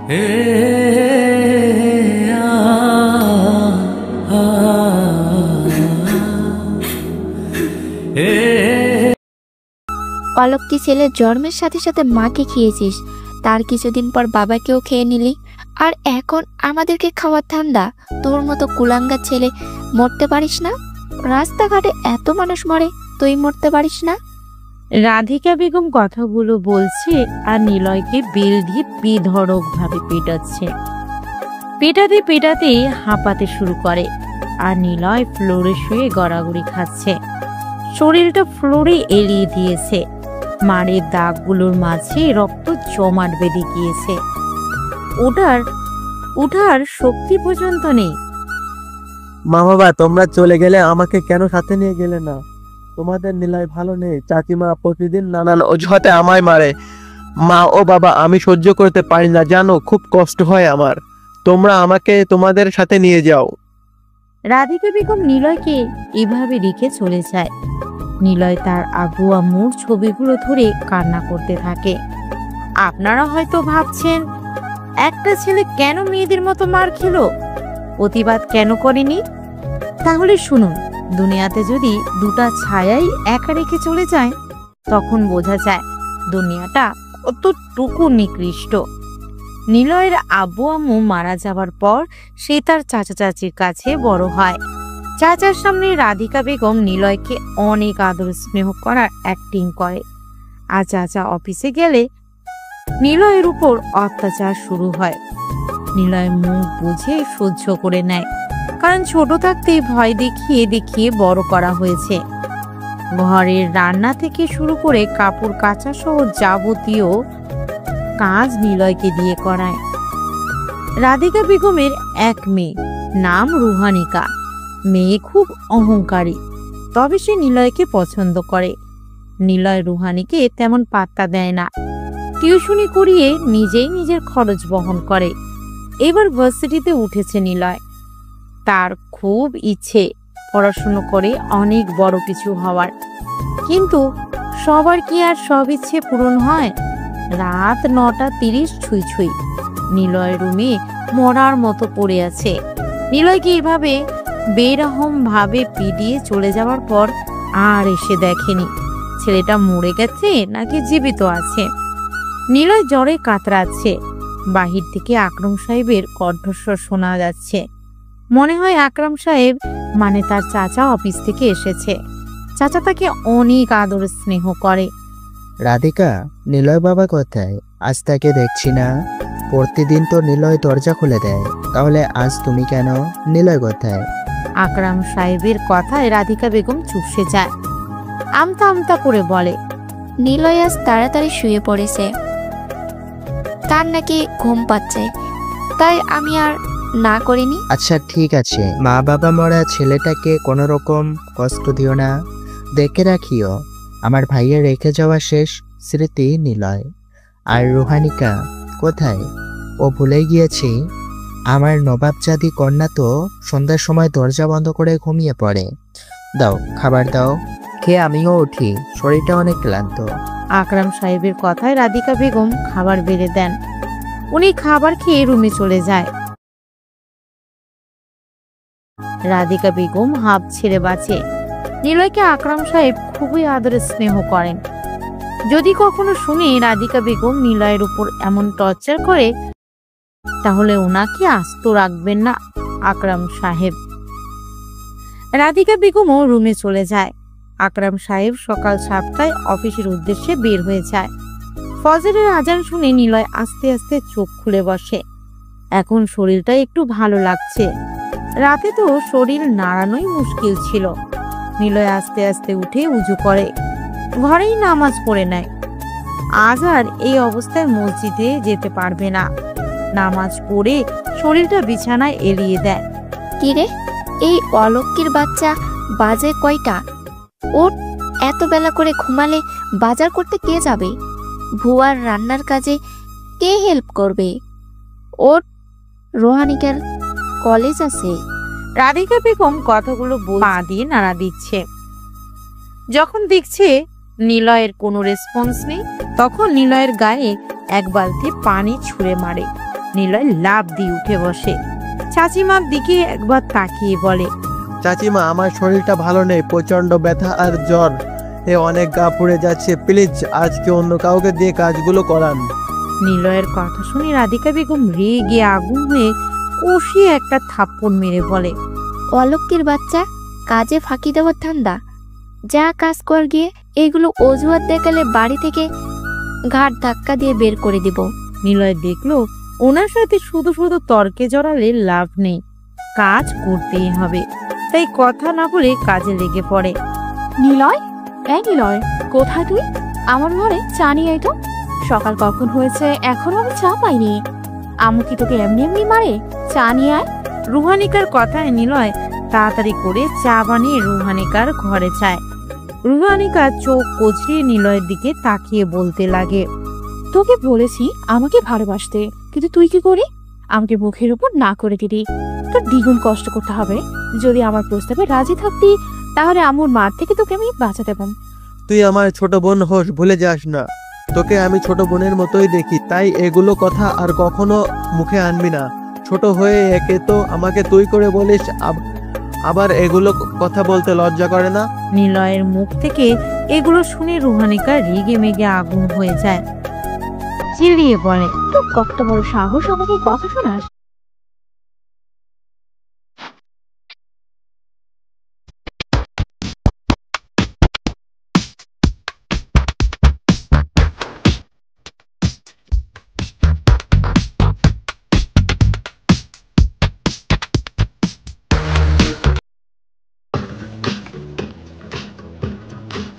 অলক্কি ছেলের জন্মের সাথে সাথে মাকে খেয়েছিস, তার কিছুদিন পর বাবাকেও খেয়ে নিলি, আর এখন আমাদেরকে খাওয়ার ধান্দা। তোর মতো কুলাঙ্গার ছেলে মরতে পারিস না? রাস্তাঘাটে এত মানুষ মরে, তুই মরতে পারিস না? রাধিকা বেগম কথাগুলো বলছে আর নিলয়কে বেল দিয়ে বেধড়ক ভাবে পেটাচ্ছে। পেটাতে পেটাতে হাঁপাতে শুরু করে আর নিলয় ফ্লোরে শুয়ে গড়াগড়ি খাচ্ছে। শরীরটা ফ্লোরে এলিয়ে দিয়েছে, মারের দাগগুলোর মাঝে রক্ত জমাট বেঁধে গিয়েছে। ওঠার শক্তি পর্যন্ত নেই। মা বাবা, তোমরা চলে গেলে আমাকে কেন সাথে নিয়ে গেলে না? তোমাদের নিলয় ভালো নেই। চাচিমা প্রতিদিন নানান অজুহাতে আমায় মারে। মা ও বাবা, আমি সহ্য করতে পারি না, জানো, খুব কষ্ট হয় আমার। তোমরা আমাকে তোমাদের সাথে নিয়ে যাও। রাধিকা বেগম নিলয়কে এভাবে রেখে চলে যায়। নিলয় তার আব্বু আম্মুর ছবিগুলো ধরে কান্না করতে থাকে। আপনারা হয়তো ভাবছেন, একটা ছেলে কেন মেয়েদের মতো মার খেলো, প্রতিবাদ কেন করেনি? তাহলে শুনুন, দুনিয়াতে যদি দুটা ছায়াই একা রেখে চলে যায়, তখন বোঝা যায় দুনিয়াটা কতটুকু নিকৃষ্ট। নিলয়ের আব্বু আম্মু মারা যাবার পর সে তার চাচা চাচির কাছে বড় হয়। চাচার সামনে রাধিকা বেগম নিলয়কে অনেক আদর স্নেহ করার অ্যাক্টিং করে। আর চাচা অফিসে গেলে নিলয়ের উপর অত্যাচার শুরু হয়। নিলয় মুখ বুঝে সহ্য করে নেয়, কারণ ছোট থাকতে ভয় দেখিয়ে দেখিয়ে বড় করা হয়েছে। ঘরের রান্না থেকে শুরু করে কাপড় কাচা সহ যাবতীয় কাজ নিলয়কে দিয়ে করায়। রাধিকা বেগমের এক মেয়ে, নাম রুহানিকা। মেয়ে খুব অহংকারী, তবে সে নিলয়কে পছন্দ করে। নিলয় রুহানিকে তেমন পাত্তা দেয় না, টিউশনি করিয়ে নিজেই নিজের খরচ বহন করে। এবার ভার্সিটিতে উঠেছে নিলয়। তার খুব ইচ্ছে পড়াশুনো করে অনেক বড় কিছু হওয়ার, কিন্তু সবার কি আর সব ইচ্ছে পূরণ হয়? রাত 9:30 ছুঁই ছুঁই। নিলয় রুমে মরার মতো পড়ে আছে। নিলয়কে এভাবে বেরহম ভাবে পিটিয়ে চলে যাওয়ার পর আর এসে দেখেনি ছেলেটা মরে গেছে নাকি জীবিত আছে। নিলয় জ্বরে কাতরাচ্ছে। বাহির থেকে আকরাম সাহেবের কণ্ঠস্বর শোনা যাচ্ছে। মনে হয় আকরাম সাহেব মানে তার চাচা অফিস থেকে এসেছে। চাচা তাকে অনেক আদর স্নেহ করে। রাধিকা, নিলয় বাবা কোথায়? আজ তাকে দেখছি না। প্রতিদিন তো নিলয় দরজা খুলে দেয়, তাহলে আজ তুমি কেন? নিলয় কোথায়? আকরাম সাহেবের কথায় রাধিকা বেগম চুপসে যায়। আমতা আমতা করে বলে, নিলয় আজ তাড়াতাড়ি শুয়ে পড়েছে, তার নাকি ঘুম পাচ্ছে, তাই আমি আর না করিনি। আচ্ছা ঠিক আছে, মা বাবা মরা ছেলেটাকে কোনো রকম কষ্ট দিও না, দেখে রাখিও। আমার ভাইয়ের রেখে যাওয়া শেষ স্মৃতি নিলয়। আর রুহানিকা কোথায়? ও ভুলে গিয়েছি, আমার নবাবজাদি কন্যা তো সন্ধ্যার সময় দরজা বন্ধ করে ঘুমিয়ে পড়ে। দাও, খাবার দাও, খেয়ে আমিও উঠি, শরীরটা অনেক ক্লান্ত। আকরাম সাহেবের কথায় রাধিকা বেগম খাবার বেড়ে দেন। উনি খাবার খেয়ে রুমে চলে যায়। রাধিকা বেগম হাঁপ ছেড়ে বাঁচে। নিলয়কে আকরাম সাহেব খুবই আদরে স্নেহ করেন। যদি কখনো শুনে রাধিকা বেগম নিলয়ের উপর এমন টর্চার করে, তাহলে ওনাকে আস্ত রাখবেন না আকরাম সাহেব। রাধিকা বেগমও রুমে চলে যায়। আকরাম সাহেব সকাল 7টায় অফিসের উদ্দেশ্যে বের হয়ে যায়। ফজরের আজান শুনে নিলয় আস্তে আস্তে চোখ খুলে বসে। এখন শরীরটা একটু ভালো লাগছে। রাতে তো শরীর নাড়ানোই মুশকিল ছিল। নিলয় আস্তে আস্তে উঠে উজু করে, ঘরেই নামাজ পড়ে নেয়। আজ আর এই অবস্থায় মসজিদে যেতে পারবে না। নামাজ পড়ে শরীরটা বিছানায় এলিয়ে দেয়। কিরে, এই অলক্কির বাচ্চা, বাজে কয়টা? ওর এত বেলা করে ঘুমালে বাজার করতে কে যাবে? ভুয়ার রান্নার কাজে কে হেল্প করবে? ওর রোহানিকার কলেজ আছে। রাধিকা বেগম কথাগুলো পা দিয়ে নাড়া দিচ্ছে। যখন দেখছে নিলয়ের কোনো রেসপন্স নেই, তখন নিলয়ের গায়ে এক বালতি পানি ছুঁড়ে মারে। নিলয় লাফ দিয়ে উঠে বসে। চাচিমার দিকে একবার তাকিয়ে বলে, চাচিমা, আমার শরীরটা ভালো নেই, প্রচন্ড ব্যথা আর জ্বর, অনেক গা পুড়ে যাচ্ছে, প্লিজ আজকে অন্য কাউকে দিয়ে কাজগুলো করান। নিলয়ের কথা শুনে রাধিকা বেগম রেগে আগুন হয়ে কষিয়ে একটা থাপ্পড় মেরে বলে, অলক্ষীর বাচ্চা, কাজে ফাঁকি দেওয়ার ধান্দা, যা কাজ কর গিয়ে। এগুলো অজুহাত দেখালে বাড়ি থেকে ঘাট ধাক্কা দিয়ে বের করে দিব। নিলয় দেখলো ওনার সাথে শুধু শুধু তর্কে জড়ালে লাভ নেই, কাজ করতেই হবে। তাই কথা না বলে কাজে লেগে পড়ে। নিলয়, এই নিলয়, কোথায় তুই? আমার ঘরে চা নিয়ে আয় তো। সকাল কখন হয়েছে এখনো আমি চা পাইনি। আম্মু কি তোকে এমনি এমনি মারে? চা নিয়ে আয়। রুহানিকার কথায় নিলয় তাড়াতাড়ি করে চা বানিয়ে রুহানিকার ঘরে যায়। রুহানিকা চোখ কচড়িয়ে নিলয়ের দিকে তাকিয়ে বলতে লাগে, তোকে বলেছি আমাকে ভালোবাসতে, কিন্তু তুই কি করি? আমাকে মুখের উপর না করে দিলি। তোর দ্বিগুণ কষ্ট করতে হবে। যদি আমার প্রস্তাবে রাজি থাকতি তাহলে আম্মুর মার থেকে তোকে আমি বাঁচাতে পারতাম। তুই আমার ছোট বোন হোস, ভুলে যাস না। তোকে আমি ছোট বোনের মতোই দেখি, তাই এগুলো কথা আর কখনো মুখে আনবি না। ছোট হয়ে একে তো আমাকে তুই করে বলিস, আবার এগুলো কথা বলতে লজ্জা করে না? নিলয়ের মুখ থেকে এগুলো শুনে রুহানিকা রেগে মেগে আগুন হয়ে যায়। চিল্লিয়ে বলে, তোর কত বড় সাহস আমাকে কথা শোনাস?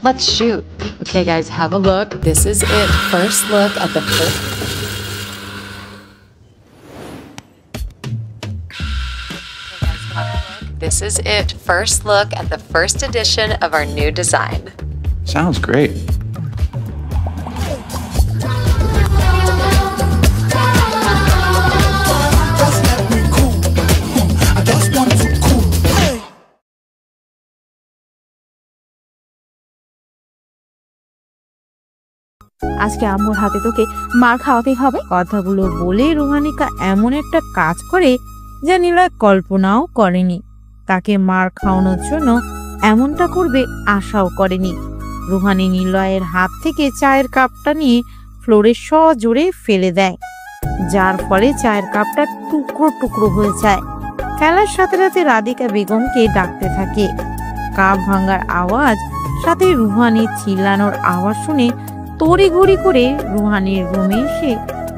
Let's shoot. Okay, guys, have a look. This is it. First look at the first. This is it. First look at the first edition of our new design. Sounds great. আজকে আম্মুর হাতে তোকে মার খাওয়াতেই হবে। কথাগুলো বলে রুহানিকা এমন একটা কাজ করে যা নিলয় কল্পনাও করেনি। তাকে মার খাওয়ানোর জন্য এমনটা করবে আশাও করেনি। রুহানি নিলয়ের হাত থেকে চায়ের কাপটা নিয়ে ফ্লোরে সজোরে ফেলে দেয়, যার ফলে চায়ের কাপটা টুকরো টুকরো হয়ে যায়। ফেলার সাথে সাথে রাধিকা বেগমকে ডাকতে থাকে। কাপ ভাঙার আওয়াজ সাথে রুহানির চিল্লানোর আওয়াজ শুনে তড়িঘড়ি করে রুহানির রুমে এসে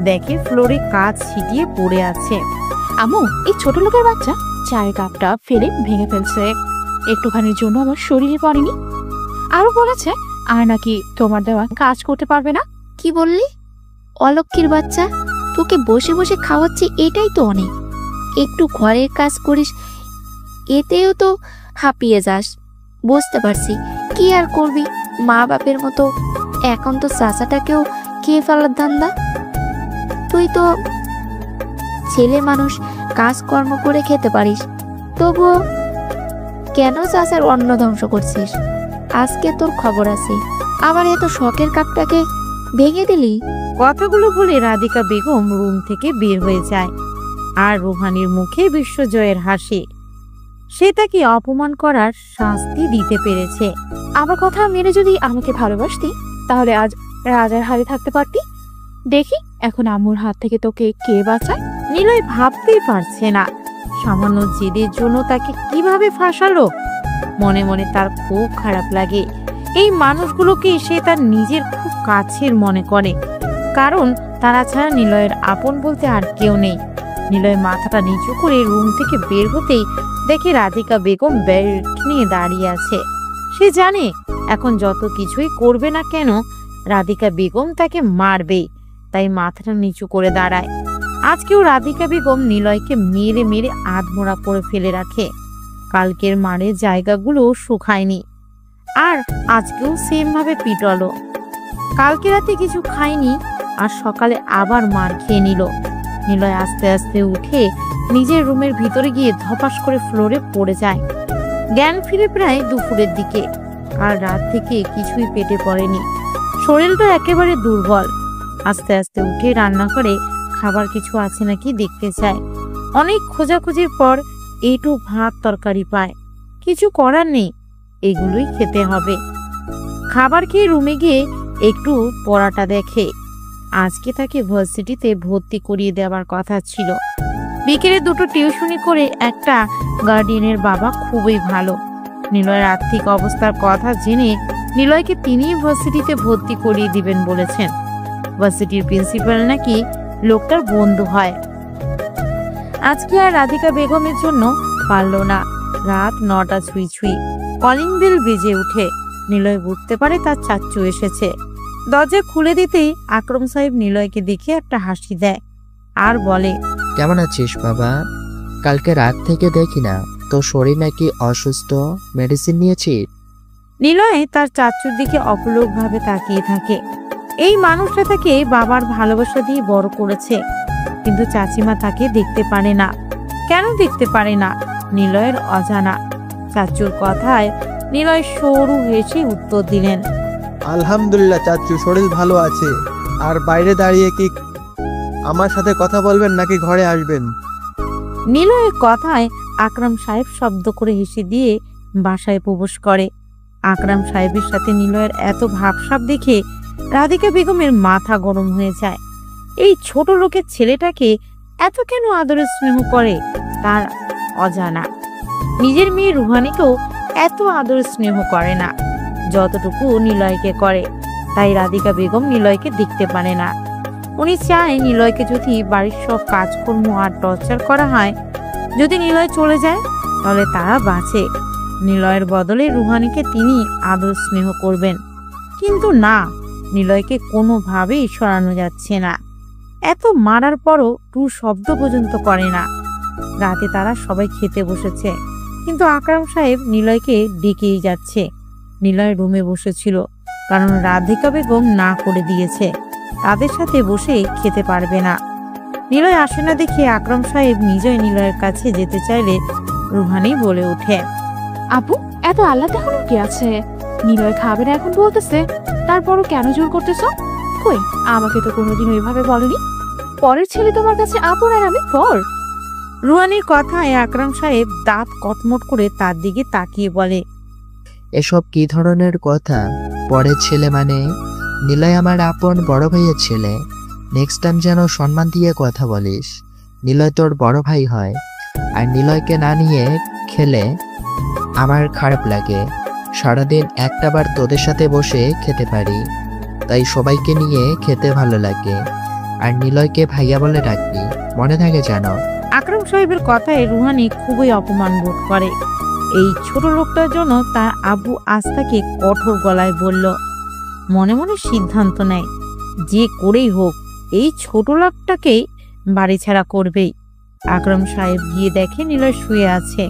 দেখে ফ্লোরে কাঁচ ছিটিয়ে পড়ে আছে। আম্মু, এই ছোট লোকের বাচ্চা চায়ের কাপটা ফেলে ভেঙে ফেলছে। একটুখানির জন্য আমার শরীরে পড়েনি। আরো বলেছে আর নাকি তোমার দেওয়া কাজ করতে পারবে না। কি বললি? অলক্ষীর বাচ্চা, তোকে বসে বসে খাওয়াচ্ছি এটাই তো অনেক। একটু ঘরের কাজ করিস, এতেও তো হাঁপিয়ে যাস। বুঝতে পারছি, কি আর করবি, মা বাপের মতো এখন তো চাচাটাকেও খেয়ে ফেলার ধান্দা। তুই তো ছেলে মানুষ, কাজকর্ম করে খেতে পারিস, তবুও কেন চাচার অন্ন ধ্বংস করছিস? আজকে তোর খবর আছে। আবার এত শখের কাপটাকে ভেঙে দিলি। কথাগুলো বলে রাধিকা বেগম রুম থেকে বের হয়ে যায়। আর রুহানির মুখে বিশ্বজয়ের হাসি। সে তাকে অপমান করার শাস্তি দিতে পেরেছে। আমার কথা মেনে যদি আমাকে ভালোবাসতি তাহলে আজ রাজার হাতে থাকতে পারতি। দেখি এখন আম্মুর হাত থেকে তোকে কে বাঁচায়। নিলয় ভাবতেই পারছে না সামান্য জেদের জন্য তাকে কিভাবে ফাঁসালো। মনে মনে তার খুব খারাপ লাগে। এই মানুষগুলোকে সে তার নিজের খুব কাছের মনে করে, কারণ তারা ছাড়া নিলয়ের আপন বলতে আর কেউ নেই। নিলয় মাথাটা নিচু করে রুম থেকে বের হতেই দেখে রাধিকা বেগম বেল্ট নিয়ে দাঁড়িয়ে আছে। সে জানে এখন যত কিছুই করবে না কেন রাধিকা বেগম তাকে মারবেই, তাই মাথাটা নিচু করে দাঁড়ায়। আজকেও রাধিকা বেগম নিলয়কে মেরে মেরে আধমোড়া করে ফেলে রাখে। কালকের মারের জায়গাগুলো শুকায়নি, আর আজকেও সেম ভাবে পিটলো। কালকে রাতে কিছু খায়নি, আর সকালে আবার মার খেয়ে নিল। নিলয় আস্তে আস্তে উঠে নিজের রুমের ভিতরে গিয়ে ধপাস করে ফ্লোরে পড়ে যায়। জ্ঞান ফিরে প্রায় দুপুরের দিকে। আর রাত থেকে কিছুই পেটে পড়েনি, শরীরটা একেবারে দুর্বল। আস্তে আস্তে উঠে রান্না করে খাবার কিছু আছে নাকি দেখতে চায়। অনেক খোঁজাখুঁজির পর এইটু ভাত তরকারি পায়। কিছু করার নেই, এগুলোই খেতে হবে। খাবার খেয়ে রুমে গিয়ে একটু পড়াটা দেখে। আজকে তাকে ভার্সিটিতে ভর্তি করিয়ে দেওয়ার কথা ছিল। বিকেলে 2টো টিউশনি করে একটা গার্ডিয়ানের বাবা খুবই ভালো। নিলয়ের আর্থিক অবস্থার কথা জেনে নিলয়কে তিনিই ভার্সিটিতে ভর্তি করিয়ে দিবেন বলেছেন। ভার্সিটির প্রিন্সিপাল নাকি লোকটার বন্ধু হয়। আজকে আর রাধিকা বেগমের জন্য পারল না। রাত 9টা ছুঁই ছুঁই। কলিং বেল বেজে উঠে। নিলয় বুঝতে পারে তার চাচ্চু এসেছে। দরজা খুলে দিতেই আকরম সাহেব নিলয়কে দেখে একটা হাসি দেয় আর বলে, কেমন আছিস বাবা? কালকে রাত থেকে দেখি না, তো শরীর নাকি অসুস্থ, মেডিসিন নিয়েছিস? নিলয় তার চাচ্চুর দিকে অপলকভাবে তাকিয়ে থাকে। এই মানুষটা তাকে বাবার ভালোবাসা দিয়ে বড় করেছে, কিন্তু চাচিমা তাকে দেখতে পারে না। কেন দেখতে পারে না? নিলয়ের অজানা। চাচ্চুর কথায় নিলয় সরু হেসে উত্তর দিলেন, আলহামদুলিল্লাহ চাচু, শরীর ভালো আছে। আর বাইরে দাঁড়িয়ে কি আমার সাথে কথা বলবেন নাকি ঘরে আসবেন? নিলয়ের কথায় আকরাম সাহেব শব্দ করে হেসে দিয়ে বাসায় প্রবেশ করে। আকরাম সাহেবের সাথে নিলয়ের এত ভাবসাব দেখে রাধিকা বেগমের মাথা গরম হয়ে যায়। এই ছোট লোকের ছেলেটাকে এত কেন আদরে স্নেহ করে তার অজানা। নিজের মেয়ে রুহানিকেও এত আদর স্নেহ করে না যতটুকু নিলয়কে করে। তাই রাধিকা বেগম নিলয়কে দেখতে পারে না। উনি চায় নিলয়কে যদি বাড়ির সব কাজকর্ম আর টর্চার করা হয়, যদি নিলয় চলে যায় তাহলে তারা বাঁচে। নিলয়ের বদলে রুহানিকে তিনি আদর স্নেহ করবেন। কিন্তু না, নিলয়কে কোনোভাবেই সরানো যাচ্ছে না। এত মারার পরও টু শব্দ পর্যন্ত করে না। রাতে তারা সবাই খেতে বসেছে, কিন্তু আকরাম সাহেব নিলয়কে ডেকেই যাচ্ছে। নিলয় রুমে বসেছিল, কারণ রাধিকা বেগম না করে দিয়েছে তাদের সাথে বসে খেতে পারবে না। নিলয় আসে না দেখে আকরাম সাহেব নিজেই নিলয়ের কাছে যেতে চাইলে রুহানি বলে ওঠে, আপু, এত আল্লাহ দেখানোর কি আছে? নিলয় খাবে না এখন বলতেছে, তারপরও কেন জোর করতেছ? কই, আমাকে তো কোনোদিন ওইভাবে বলেনি। পরের ছেলে তোমার কাছে আপন আর আমি পর। রুহানির কথায় আকরাম সাহেব দাঁত কটমট করে তার দিকে তাকিয়ে বলে, এসব কি ধরনের কথা? পরের ছেলে মানে? নিলয় আমার আপন বড় ভাইয়ের ছেলে। নেক্সট টাইম যেন সম্মান দিয়ে কথা বলিস। নিলয় তোর বড় ভাই হয়, আর নিলয়কে না নিয়ে খেলে আমার খারাপ লাগে। সারাদিন একটাবার তোদের সাথে বসে খেতে পারি, তাই সবাইকে নিয়ে খেতে ভালো লাগে। আর নিলয়কে ভাইয়া বলে ডাকবি, মনে থাকে যেন। আকরাম সাহেবের কথায় রুহানি খুবই অপমান বোধ করে। এই ছোট লোকটার জন্য তার আব্বু আজ তাকে কঠোর গলায় বলল। মনে মনে সিদ্ধান্ত নেয়, যে করেই হোক এই ছোট লোকটাকে বাড়ি ছাড়া করবেই। আকরাম সাহেব গিয়ে দেখে নিলয় শুয়ে আছে।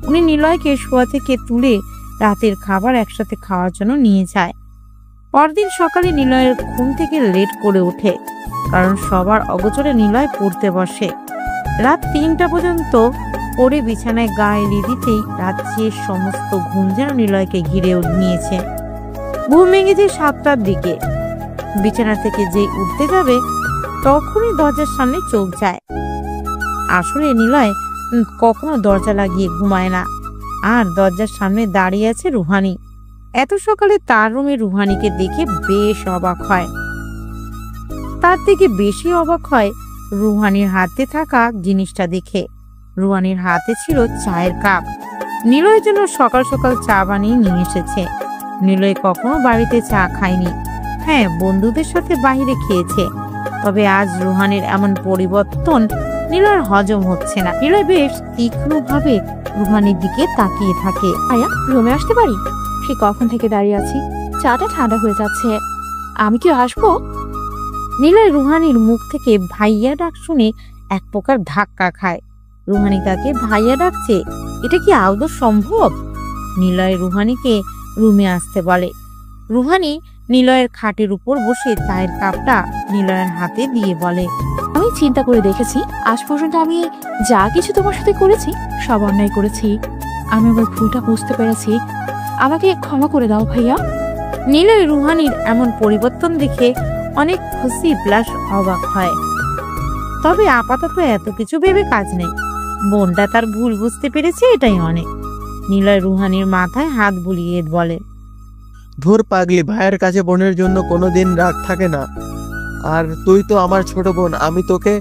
উনি নিলয়কে শোয়া থেকে তুলে রাতের খাবার একসাথে খাওয়ার জন্য নিয়ে যায়। পরদিন সকালে নিলয়ের ঘুম থেকে লেট করে ওঠে, কারণ সবার অগোচরে নিলয় পড়তে বসে। রাত 3টা পর্যন্ত পড়ে বিছানায় গায়ে এলিয়ে দিতেই রাত্রির সমস্ত ঘুম যেন নিলয়কে ঘিরে নিয়েছে। ঘুম ভেঙেছে 7টার দিকে। বিছানা থেকে যে উঠতে যাবে তখনই দরজার সামনে চোখ যায়। আসলে নিলয় কখনো দরজা লাগিয়ে ঘুমায় না, আর দরজার সামনে দাঁড়িয়ে আছে রুহানি। এত সকালে তার রুমে রুহানিকে দেখে বেশ অবাক হয়। তার থেকে বেশি অবাক হয় রুহানির হাতে থাকা জিনিসটা দেখে। রুহানির হাতে ছিল চায়ের কাপ। নিলয়ের জন্য সকাল সকাল চা বানিয়ে নিয়ে এসেছে। নিলয় কখনো বাড়িতে চা খায়নি। হ্যাঁ, বন্ধুদের সাথে বাইরে খেয়েছে, তবে আজ রুহানির এমন পরিবর্তন নিলয়ের হজম হচ্ছে না। নিলয় বেশ তীক্ষ্ণভাবে রুহানির দিকে তাকিয়ে থাকে। আয়া, রুমে আসতে পারি? সে কখন থেকে দাঁড়িয়ে আছি, চাটা ঠান্ডা হয়ে যাচ্ছে। আমি কি আসবো? নিলয় রুহানির মুখ থেকে ভাইয়া ডাক শুনে এক প্রকার ধাক্কা খায়। রুহানি তাকে ভাইয়া ডাকছে, এটা কি আদৌ সম্ভব? নিলয় রুহানিকে রুমে আসতে বলে। রুহানি নিলয়ের খাটের উপর বসে চায়ের কাপটা নিলয়ের হাতে দিয়ে বলে, আমি চিন্তা করে দেখেছি, আজ পর্যন্ত আমি যা কিছু তোমার সাথে করেছি সব অন্যায় করেছি। আমি আমার ভুলটা বুঝতে পেরেছি, আমাকে ক্ষমা করে দাও ভাইয়া। নিলয় রুহানির এমন পরিবর্তন দেখে অনেক খুশি প্লাস অবাক হয়। তবে আপাতত এত কিছু ভেবে কাজ নেই। বোনটা তার ভুল বুঝতে পেরেছে, এটাই অনেক। নিলয় রুহানির মাথায় হাত বুলিয়ে বলে, ধুর পাগলি, ভাইয়ের কাছে বোনের জন্য কোনোদিন রাগ থাকে না। আর তুই তো আমার ছোট বোন, আমি তোকে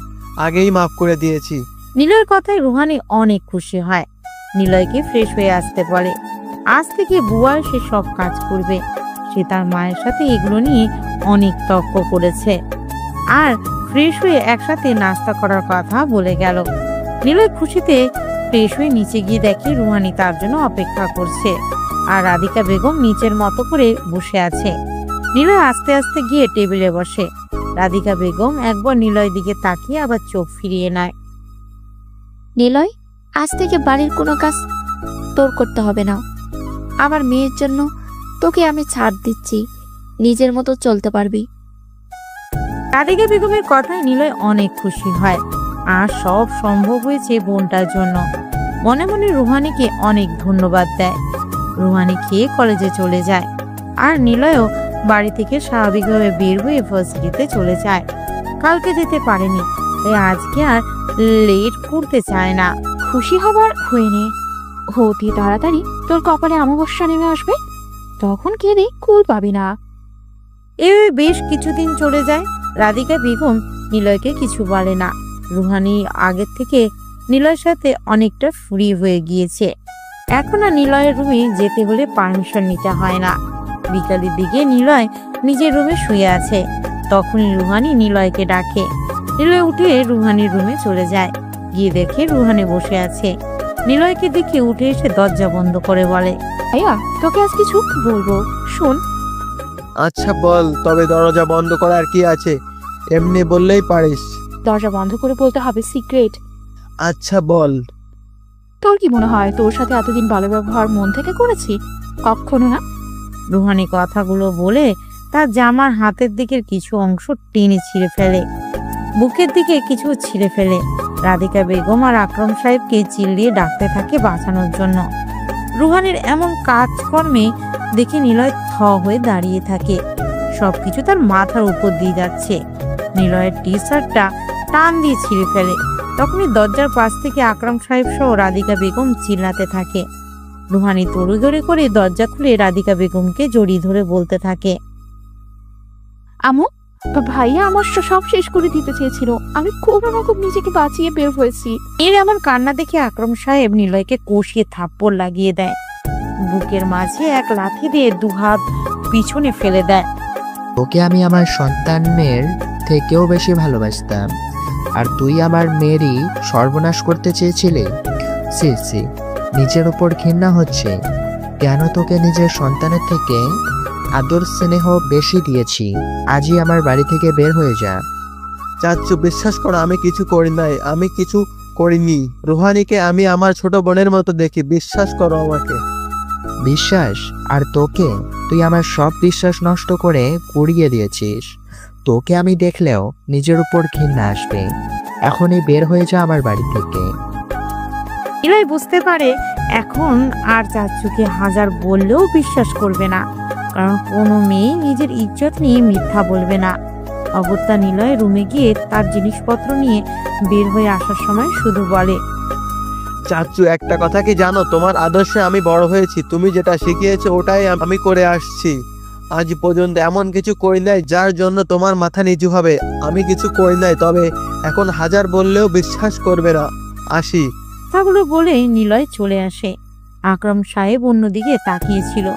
আগেই মাফ করে দিয়েছি। নিলয়ের কথায় রুহানি অনেক খুশি হয়। নিলয়কে ফ্রেশ হয়ে আসতে বলে। আজ থেকে বুয়ার সে সব কাজ করবে। সে তার মায়ের সাথে এগুলো নিয়ে অনেক তর্ক করেছে। আর ফ্রেশ হয়ে একসাথে নাস্তা করার কথা বলে গেল। নিলয় খুশিতে ফ্রেশ হয়ে নিচে গিয়ে দেখে রুহানি তার জন্য অপেক্ষা করছে, আর রাধিকা বেগম নিচের মতো করে বসে আছে। নিলয় আস্তে আস্তে গিয়ে টেবিলে বসে। রাধিকা বেগম একবার নিলয়ের দিকে তাকিয়ে আবার চোখ ফিরিয়ে নেয়। নিলয়, আজ থেকে বাড়ির কোনো কাজ তোর করতে হবে না। আমার মেয়ের জন্য তোকে আমি ছাড় দিচ্ছি, নিজের মতো চলতে পারবি। রাধিকা বেগমের কথায় নিলয় অনেক খুশি হয়। আর সব সম্ভব হয়েছে বোনটার জন্য। মনে মনে রুহানিকে অনেক ধন্যবাদ দেয়। রুহানি খেয়ে কলেজে চলে যায়। আর নিলয়ও বাড়ি থেকে স্বাভাবিকভাবে বের হয়ে ভার্সিটিতে চলে যায়। কালকে যেতে পারেনি, তাই আজকে আর লেট করতে চায় না। খুশি হবার হয়ে নে, অতি তাড়াতাড়ি তোর কপালে অমাবস্যা নেমে আসবে, তখন কেঁদে কুল পাবি না। এভাবে বেশ কিছুদিন চলে যায়। রাধিকা বেগম নিলয়কে কিছু বলে না। রুহানি আগের থেকে নিলয়ের সাথে অনেকটা ফ্রি হয়ে গিয়েছে। এখন আর নিলয়ের রুমে যেতে হলে পারমিশন নিতে হয় না। বিকালের দিকে নিলয় নিজের রুমে শুয়ে আছে। তখনই রুহানি নিলয়কে ডাকে। নিলয় উঠে রুহানির রুমে চলে যায়। গিয়ে দেখে রুহানি বসে আছে। নিলয়কে দেখে উঠে এসে দরজা বন্ধ করে বলে, ভাইয়া, তোকে আজ কিছু বলবো, শোন। আচ্ছা বল, তবে দরজা বন্ধ করার কি আছে? এমনি বললেই পারিস। দরজা বন্ধ করে বলতে হবে, সিক্রেট। আচ্ছা বল। তোর কি মনে হয় তোর সাথে এতদিন ভালো ব্যবহার মন থেকে করেছি? কখনো না। রুহানি কথাগুলো বলে তার জামার হাতের দিকের কিছু অংশ টেনে ছিঁড়ে ফেলে, বুকের দিকে কিছু ছিঁড়ে ফেলে। রাধিকা বেগম আর আকরম সাহেবকে চিল্লিয়ে ডাকতে থাকে বাঁচানোর জন্য। রুহানির এমন কাজকর্মে দেখে নিলয় থ হয়ে দাঁড়িয়ে থাকে। সবকিছু তার মাথার উপর দিয়ে যাচ্ছে। নিলয়ের টি শার্টটা টান দিয়ে ছিঁড়ে ফেলে। তখনই দরজার পাশ থেকে আকরম সাহেব সহ রাধিকা বেগম চিল্লাতে থাকে। রুহানি তড়িঘড়ি করে দরজা খুলে রাধিকা বেগমকে জড়িয়ে ধরে বলতে থাকে, আমু, ভাইয়া আমার সব শেষ করে দিতে চেয়েছিল। আমি খুব নিজেকে বাঁচিয়ে বের হয়েছি। এর এমন কান্না দেখে আকরম সাহেব নিলয়কে কষিয়ে থাপ্পড় লাগিয়ে দেয়। বুকের মাঝে এক লাথি দিয়ে দুহাত পিছনে ফেলে দেয়। ওকে আমি আমার সন্তানের থেকেও বেশি ভালোবাসতাম, আর তুই আমার মেয়েরই সর্বনাশ করতে চেয়েছিলি। সি সি, নিজের উপর ঘৃণা হচ্ছে। কেন তোকে নিজের সন্তানের থেকে আদর স্নেহ বেশি দিয়েছি। আজই আমার বাড়ি থেকে বের হয়ে যা। চাচ্চু, বিশ্বাস করো, আমি কিছু করি নাই, আমি কিছু করিনি। রুহানিকে আমি আমার ছোট বোনের মতো দেখি, বিশ্বাস করো আমাকে। বিশ্বাস? আর তোকে? তুই আমার সব বিশ্বাস নষ্ট করে কুড়িয়ে দিয়েছিস। তোকে আমি দেখলেও নিজের উপর ঘৃণা আসবে। এখনই বের হয়ে যা আমার বাড়ি থেকে। নিলয় বুঝতে পারে এখন আর চাচুকে হাজার বললেও বিশ্বাস করবে না, কারণ কোনো মেয়ে নিজের ইজ্জত নিয়ে মিথ্যা বলবে না। অগত্যা নিলয় রুমে গিয়ে তার জিনিসপত্র নিয়ে বের হয়ে আসার সময় শুধু বলে, চাচ্চু, একটা কথা কি জানো? তোমার আদর্শে আমি বড় হয়েছি। তুমি যেটা শিখিয়েছো ওটাই আমি করে আসছি। আজ পর্যন্ত এমন কিছু করি নাই যার জন্য তোমার মাথা নিচু হবে। আমি কিছু করি নাই, তবে এখন হাজার বললেও বিশ্বাস করবে না। আসি। কথাগুলো বলে নিলয় চলে আসে। আকরম সাহেব অন্যদিকে তাকিয়েছিল,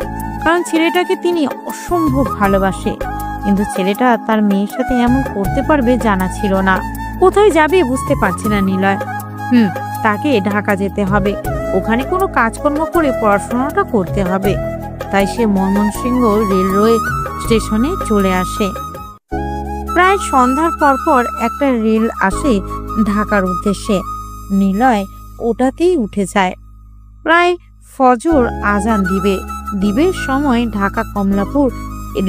কারণ ছেলেটাকে তিনি অসম্ভব ভালোবাসে। কিন্তু ছেলেটা তার মেয়ের সাথে এমন করতে পারবে জানা ছিল না। কোথায় যাবে বুঝতে পারছে না নিলয়। তাকে ঢাকা যেতে হবে, ওখানে কোনো কাজকর্ম করে পড়াশোনাটা করতে হবে। তাই সে ময়মনসিংহ রেলওয়ে স্টেশনে চলে আসে। প্রায় সন্ধ্যার পরপর একটা রেল আসে ঢাকার উদ্দেশ্যে। নিলয় ওটাতেই উঠে যায়। প্রায় ফজর আজান দিবের সময় ঢাকা কমলাপুর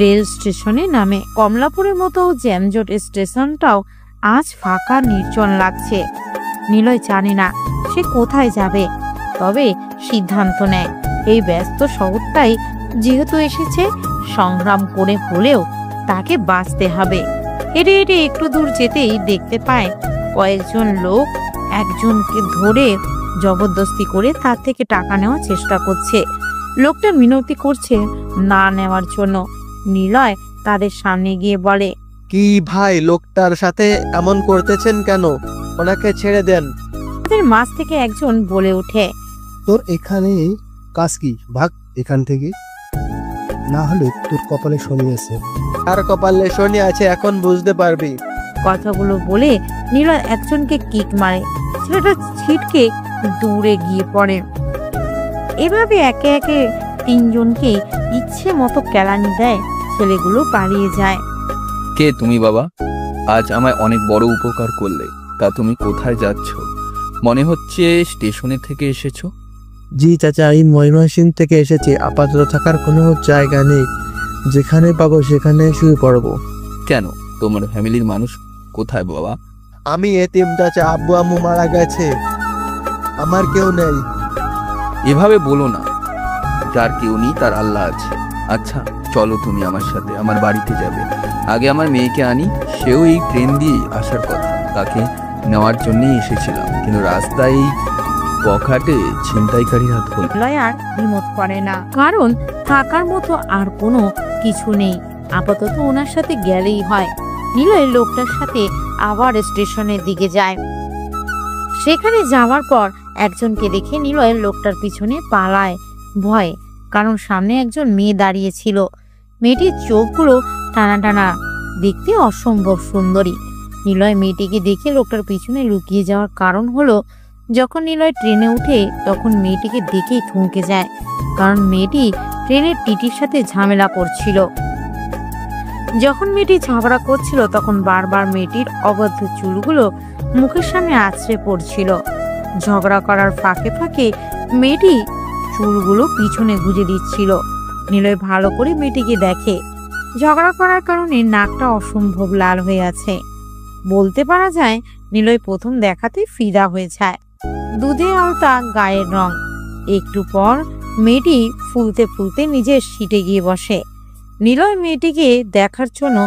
রেল স্টেশনে নামে। কমলাপুরের মতো জ্যামজট স্টেশনটাও আজ ফাঁকা নির্জন লাগছে। নিলয় জানে না সে কোথায় যাবে, তবে সিদ্ধান্ত নেয় এই ব্যস্ত শহরটাই যেহেতু এসেছে, সংগ্রাম করে হলেও তাকে বাঁচতে হবে। হেঁটে হেঁটে একটু দূর যেতেই দেখতে পায় কয়েকজন লোক একজনকে ধরে জবরদস্তি করে তার থেকে টাকা নেওয়ার চেষ্টা করছে। লোকটা মিনতি করছে না নেওয়ার জন্য। নিলয় তাদের সামনে গিয়ে বলে, কি ভাই, লোকটার সাথে এমন করতেছেন কেন? ওনাকে ছেড়ে দেন। তাদের মাঝ থেকে একজন বলে ওঠে, তোর এখানে কাজ কি? ভাগ এখান থেকে, না হলে তোর কপালে শনি আছে। আর কপালে শনি আছে এখন বুঝতে পারবি। কথাগুলো বলে নিলয় একজনকে কিক মারে। ছেলেটা ছিটকে দূরে গিয়ে পড়ে। এভাবে একে একে তিনজনকে ইচ্ছে মতো কেলানি দেয়। ছেলেগুলো পালিয়ে যায়। কে তুমি বাবা? আজ আমায় অনেক বড় উপকার করলে। তা তুমি কোথায় যাচ্ছ? মনে হচ্ছে স্টেশনে থেকে এসেছো। জি চাচা, এই ময়মনসিংহ থেকে এসেছি। আপাতত থাকার কোনো জায়গা নেই, যেখানে পাবো সেখানে শুয়ে পড়বো। কেন, তোমার ফ্যামিলির মানুষ কোথায় বাবা? আমি এতিম চাচা, আব্বু আম্মু মারা গেছে, আমার কেউ নেই। এভাবে বলো না, যার কেউ নেই তার আল্লাহ আছে। আচ্ছা চলো, তুমি আমার সাথে আমার বাড়িতে যাবে। আগে আমার মেয়েকে আনি, সেও এই ট্রেন দিয়ে আসার কথা। তাকে নেওয়ার জন্যই এসেছিলাম, কিন্তু রাস্তায় এই পকেটে ছিনতাইকারী হাত হল। নিলয় আর হিম্মত করে না, কারণ থাকার মতো আর কোনো কিছু নেই। আপাতত ওনার সাথে গেলেই হয়। নিলয় লোকটার সাথে আবার স্টেশনের দিকে যায়। সেখানে যাওয়ার পর একজনকে দেখে নিলয় লোকটার পিছনে পালায় ভয়, কারণ সামনে একজন মেয়ে দাঁড়িয়ে ছিল। মেয়েটির চোখগুলো টানা টানা, দেখতে অসম্ভব সুন্দরী। নিলয় মেয়েটিকে দেখে লোকটার পিছনে লুকিয়ে যাওয়ার কারণ হলো, যখন নিলয় ট্রেনে উঠে তখন মেয়েটিকে দেখেই থমকে যায়, কারণ মেয়েটি ট্রেনের টিটির সাথে ঝামেলা করছিল। যখন মেয়েটি ঝগড়া করছিল তখন বারবার মেয়েটির অবদ্ধ চুলগুলো মুখের সামনে আছড়ে পড়ছিল। ঝগড়া করার ফাঁকে ফাঁকে মেয়েটি চুলগুলো পিছনে গুজে দিচ্ছিল। নিলয় ভালো করে মেয়েটিকে দেখে। ঝগড়া করার কারণে নাকটা অসম্ভব লাল হয়ে আছে। বলতে পারা যায় নিলয় প্রথম দেখাতে ফিদা হয়ে যায়। দুধে আলতা গায়ের রং। একটু পর মেয়েটি ফুলতে ফুলতে নিজের সিটে গিয়ে বসে। নিলয় মেয়েটিকে দেখার জন্য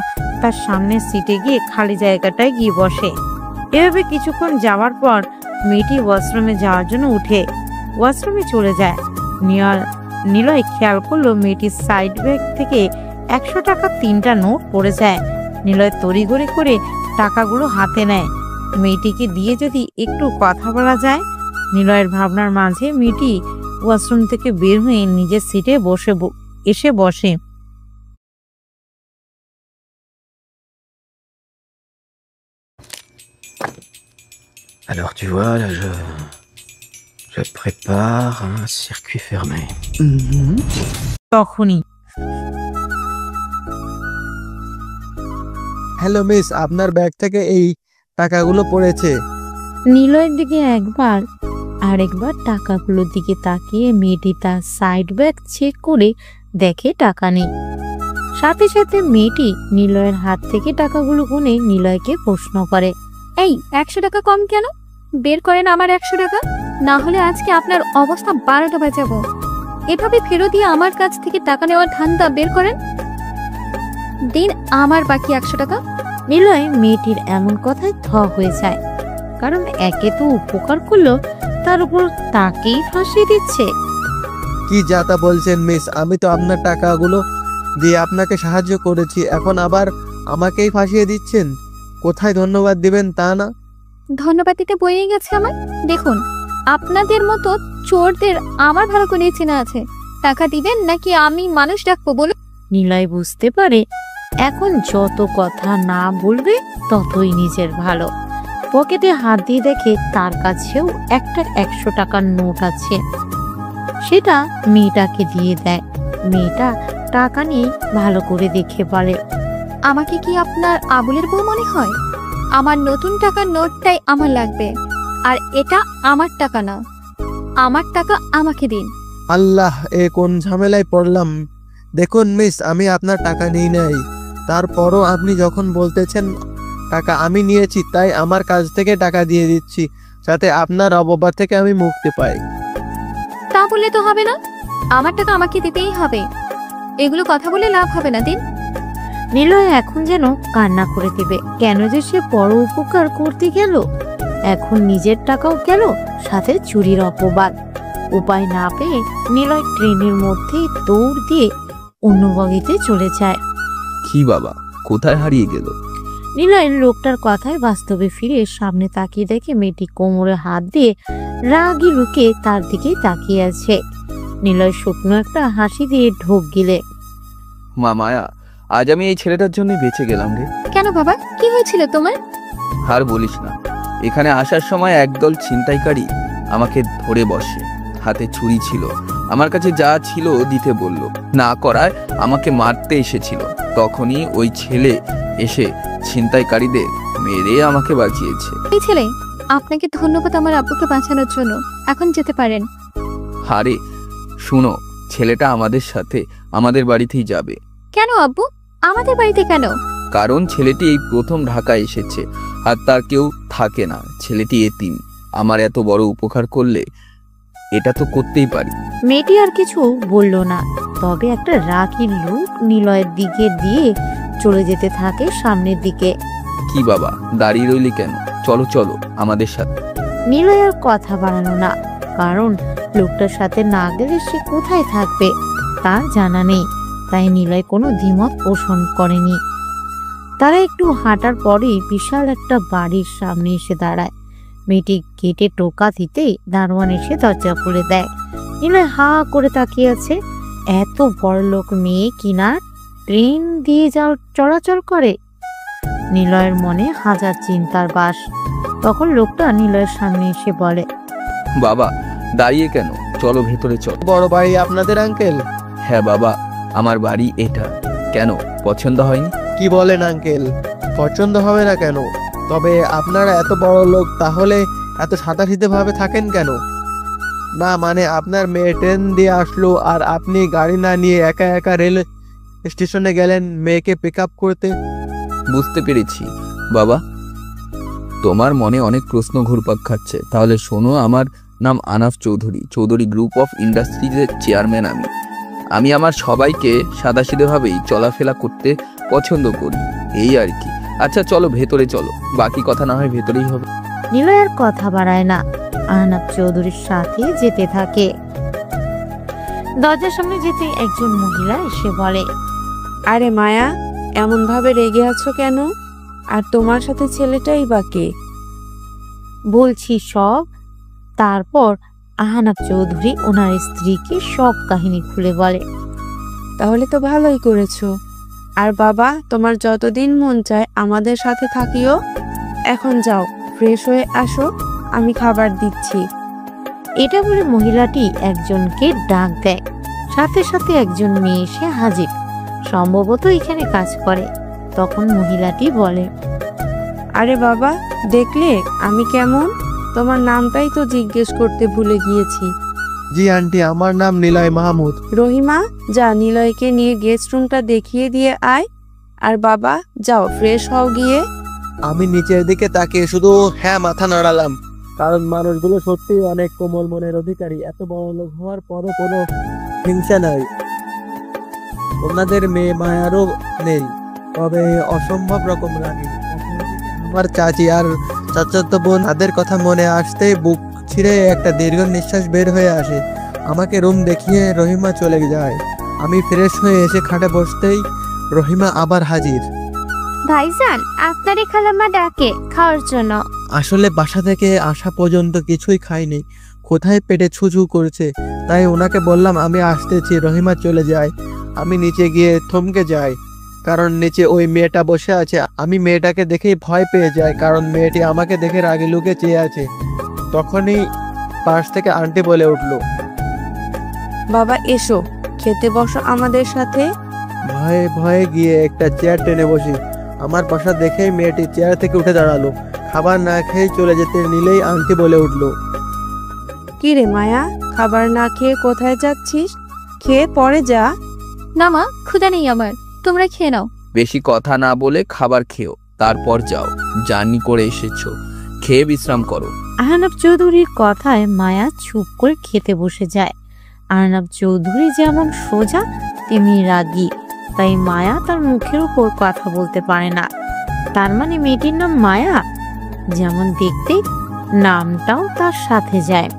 তার সামনের সিটে গিয়ে খালি জায়গাটায় গিয়ে বসে। এভাবে কিছুক্ষণ যাওয়ার পর মেয়েটি ওয়াশরুমে যাওয়ার জন্য উঠে ওয়াশরুমে চলে যায়। নিলয় খেয়াল করলো মেয়েটির সাইড ব্যাগ থেকে 100 টাকা 3টা নোট পড়ে যায়। নিলয় তড়িঘড়ি করে টাকাগুলো হাতে নেয়। মেয়েটিকে দিয়ে যদি একটু কথা বলা যায়। নিলয়ের ভাবনার মাঝে মেয়েটি ওয়াশরুম থেকে বের হয়ে নিজের সিটে এসে বসে। Alors tu vois, là je prépare un circuit fermé. তখনই হ্যালো মিস, আপনার ব্যাগ থেকে এই টাকাগুলো পড়েছে। নিলয়ের দিকে একবার আরেকবার টাকাগুলোর দিকে তাকিয়ে মেয়েটি তার সাইড ব্যাগ চেক করে দেখে টাকা নেই। সাথে সাথে মেয়েটি নিলয়ের হাত থেকে টাকাগুলো গুনে নিলয়কে প্রশ্ন করে, এই 100 টাকা কম কেন? বের করেন আমার 100 টাকা, না হলে আজকে আপনার অবস্থা 12টা বাজাবো। এভাবে ফেরত দিয়ে আমার কাছ থেকে টাকা নেওয়ার ধান্দা বের করেন। দিন আমার বাকি 100 টাকা। নিলয় মেয়েটির এমন কথায় থ হয়ে যায়, কারণ একে তো উপকার করলো, তার উপর তাকেই ফাঁসিয়ে দিচ্ছে। কি যা তা বলছেন মিস? আমি তো আপনার টাকাগুলো দিয়ে আপনাকে সাহায্য করেছি, এখন আবার আমাকেই ফাঁসিয়ে দিচ্ছেন। কোথায় ধন্যবাদ দিবেন তা না? ধন্যবাদ দিতে বইয়ে গেছে আমার। দেখুন, আপনাদের মতো চোরদের আমার ভালো করে চেনা আছে। টাকা দিবেন নাকি আমি মানুষ ডাকবো বলুন? নিলয় বুঝতে পারে এখন যত কথা না বলবে ততই নিজের ভালো। পকেটে হাত দিয়ে দেখে তার কাছেও একটা 100 টাকার নোট আছে। সেটা মেয়েটাকে দিয়ে দেয়। মেয়েটা টাকা নিয়ে ভালো করে দেখে বলে, আমাকে কি আপনার আবুলের বউ মনে হয়? আমার নতুন টাকার নোটটাই আমার লাগবে, আর এটা আমার টাকা না। আমার টাকা আমাকে দিন। আল্লাহ, এ কোন ঝামেলায় পড়লাম। দেখুন মিস, আমি আপনার টাকা নিই নাই, তারপরও আপনি যখন বলতেছেন টাকা আমি নিয়েছি, তাই আমার কাছ থেকে টাকা দিয়ে দিচ্ছি, যাতে আপনার অপবাদ থেকে আমি মুক্তি পাই। তা বললে তো হবে না, আমার টাকা আমাকে দিতেই হবে। এগুলো কথা বলে লাভ হবে না, দিন। নিলয় এখন যেন কান্না করে দেবে। কেন যে সে বড় উপকার করতে গেল, এখন নিজের টাকাও গেল, সাথে চুরির অপবাদ। উপায় না পেয়ে নিলয় ট্রেনের মধ্যে দৌড় দিয়ে অন্য বগিতে চলে যায়। কি বাবা, কোথায় হারিয়ে গেল? নিলয় লোকটার কথায় বাস্তবে ফিরে সামনে তাকিয়ে দেখে মেয়েটি কোমরে হাত দিয়ে রাগী রুকে তার দিকে তাকিয়ে আছে। নিলয় শুকনো একটা হাসি দিয়ে ঢোক গিলে। মা মায়া, আজ আমি এই ছেলেটার জন্য বেঁচে গেলাম রে। কেন বাবা, কি হয়েছিল তোমার? আর বলিস না, এখানে আসার সময় একদল ছিনতাইকারী আমাকে ধরে বসে। হাতে ছুরি ছিল, আমার কাছে যা ছিল দিতে বলল, না করায় আমাকে মারতে এসেছিল। তখনই ওই ছেলে এসে ছিনতাইকারীদের মেরে আমাকে বাঁচিয়েছে। এই ছেলে, আপনাকে ধন্যবাদ আমার আব্বুকে বাঁচানোর জন্য। এখন যেতে পারেন। আরে শুনো, ছেলেটা আমাদের সাথে আমাদের বাড়িতেই যাবে। কেন আব্বু, আমাদের বাড়িতে কেন? কারণ ছেলেটি এই প্রথম ঢাকায় এসেছে আর তার কেউ থাকে না। ছেলেটি এতিম। আমার এত বড় উপকার করলে এটা তো করতেই পারি। মেয়েটি আর কিছু বলল না, তবে একটা রাগী লোক নিলয়ের দিকে দিয়ে চলে যেতে থাকে সামনের দিকে। কি বাবা, দাঁড়িয়ে রইলি কেন? চলো চলো আমাদের সাথে। নিলয় আর কথা বাড়ানো না, কারণ লোকটার সাথে না গেলে সে কোথায় থাকবে তার জানা নেই। তাই নিলয় কোনো দ্বিমত পোষণ করেনি। তারা একটু হাঁটার পরেই বিশাল একটা বাড়ির সামনে এসে দাঁড়ায়। মেয়েটি গেটে টোকা দিতেই দারোয়ান এসে দরজা খুলে দেয়। নিলয় হা করে তাকিয়ে আছে। এত বড় লোক মেয়ে কিনা ট্রেন দিয়ে চলাচল করে? নিলয়ের মনে হাজার চিন্তার বাস। তখন লোকটা নিলয়ের সামনে এসে বলে, বাবা দাঁড়িয়ে কেন, চলো ভেতরে চল। বড় বাড়ি আপনাদের আঙ্কেল? হ্যাঁ বাবা, আমার বাড়ি এটা। কেন, পছন্দ হয়নি? কি বলেন আঙ্কেল, পছন্দ হবে না কেন? তবে আপনারা এত বড় লোক, তাহলে এত সাদাসিধে ভাবে থাকেন কেন? না মানে আপনার মেয়ে ট্রেন দিয়ে আসলো আর আপনি গাড়ি না নিয়ে একা একা রেল স্টেশনে গেলেন মেয়েকে পিক আপ করতে। বুঝতে পেরেছি বাবা, তোমার মনে অনেক প্রশ্ন ঘুরপাক খাচ্ছে। তাহলে শোনো, আমার নাম আনাফ চৌধুরী। চৌধুরী গ্রুপ অফ ইন্ডাস্ট্রিজের চেয়ারম্যান আমি আমার সবাইকে সাদাসিধেভাবেই চলাফেরা করতে পছন্দ করি, এই আর কি। আচ্ছা চলো ভেতরে চলো, বাকি কথা না হয় ভেতরেই হবে। নিলয় আর কথা বাড়ায় না, আহনাব চৌধুরীর সাথে যেতে থাকে। দরজার সামনে যেতে একজন মহিলা এসে বলে, আরে মায়া, এমন ভাবে রেগে আছো কেন? আর তোমার সাথে ছেলেটাই বা কে? বলছি সব। তারপর আহনাব চৌধুরী ওনার স্ত্রীকে সব কাহিনী খুলে বলে। তাহলে তো ভালোই করেছো। আর বাবা, তোমার যতদিন মন চায় আমাদের সাথে থাকিও। এখন যাও, ফ্রেশ হয়ে আসো, আমি খাবার দিচ্ছি। এটা বলে মহিলাটি একজনকে ডাক দেয়। সাথে সাথে একজন মেয়ে এসে হাজির, সম্ভবত এখানে কাজ করে। তখন মহিলাটি বলে, আরে বাবা, দেখলে আমি কেমন? তোমার নামটাই তো জিজ্ঞেস করতে ভুলে গিয়েছি। জি আন্টি, আমার নাম নিলয় মাহমুদ। রহিমা, যা নিলয়কে নিয়ে গেস্ট রুমটা দেখিয়ে দিয়ে আয়। আর বাবা, যাও ফ্রেশ হও গিয়ে। আমি নিচের দিকে তাকিয়ে শুধু হ্যাঁ মাথা নাড়ালাম, কারণ মানুষগুলো সত্যিই অনেক কোমল মনের অধিকারী। এত বড় লোক হওয়ার পরও কোনো হিংসা নাই, ওনাদের মেয়ে মায়ারও নেই, তবে অসম্ভব রকম রাগী। আমার চাচি আর চাচাতো বোন, তাদের কথা মনে আসতেই বুক ছিঁড়ে একটা দীর্ঘ নিঃশ্বাস বের হয়ে আসে। আমাকে রুম দেখিয়ে রহিমা চলে যায়। আমি ফ্রেশ হয়ে এসে খাটে বসতেই রহিমা আবার হাজির। ভাইজান, আপনারে খালাম্মা ডাকে খাওয়ার জন্য। আসলে বাসা থেকে আসা পর্যন্ত কিছুই খাইনি, কোথায় পেটে ছুঁচু করছে, তাই ওনাকে বললাম আমি আসতেছি। রহিমা চলে যায়। আমি নিচে গিয়ে থমকে যাই, কারণ নিচে ওই মেয়েটা বসে আছে। আমি মেয়েটাকে দেখেই ভয় পেয়ে যাই, কারণ মেয়েটি আমাকে দেখে রাগে লুকে চেয়ে আছে। তখনই পাশ থেকে আন্টি বলে উঠলো, বাবা এসো, খেতে বসো আমাদের সাথে। ভয়ে ভয়ে গিয়ে একটা চেয়ার টেনে বসি। আমার বসা দেখেই মেয়েটি চেয়ার থেকে উঠে দাঁড়ালো। খাবার না খেয়ে চলে যেতে নিলেই আন্টি বলে উঠলো, কি রে মায়া, খাবার না খেয়ে কোথায় যাচ্ছিস? খেয়ে পরে যা। না মা, ক্ষুধা নেই আমার, তোমরা খেয়ে নাও। বেশি কথা না বলে খাবার খেও, তারপর যাও। জার্নি করে এসেছো, খেয়ে বিশ্রাম করো। আহনাব চৌধুরীর কথায় মায়া চুপ করে খেতে বসে যায়। আহনাব চৌধুরী যেমন সোজা তেমনি রাগী। তাই মায়া তার মুখের উপর কথা বলতে পারে না। তার মানে মেয়েটির নাম মায়া, যেমন দেখতে নামটাও তার সাথে যায়।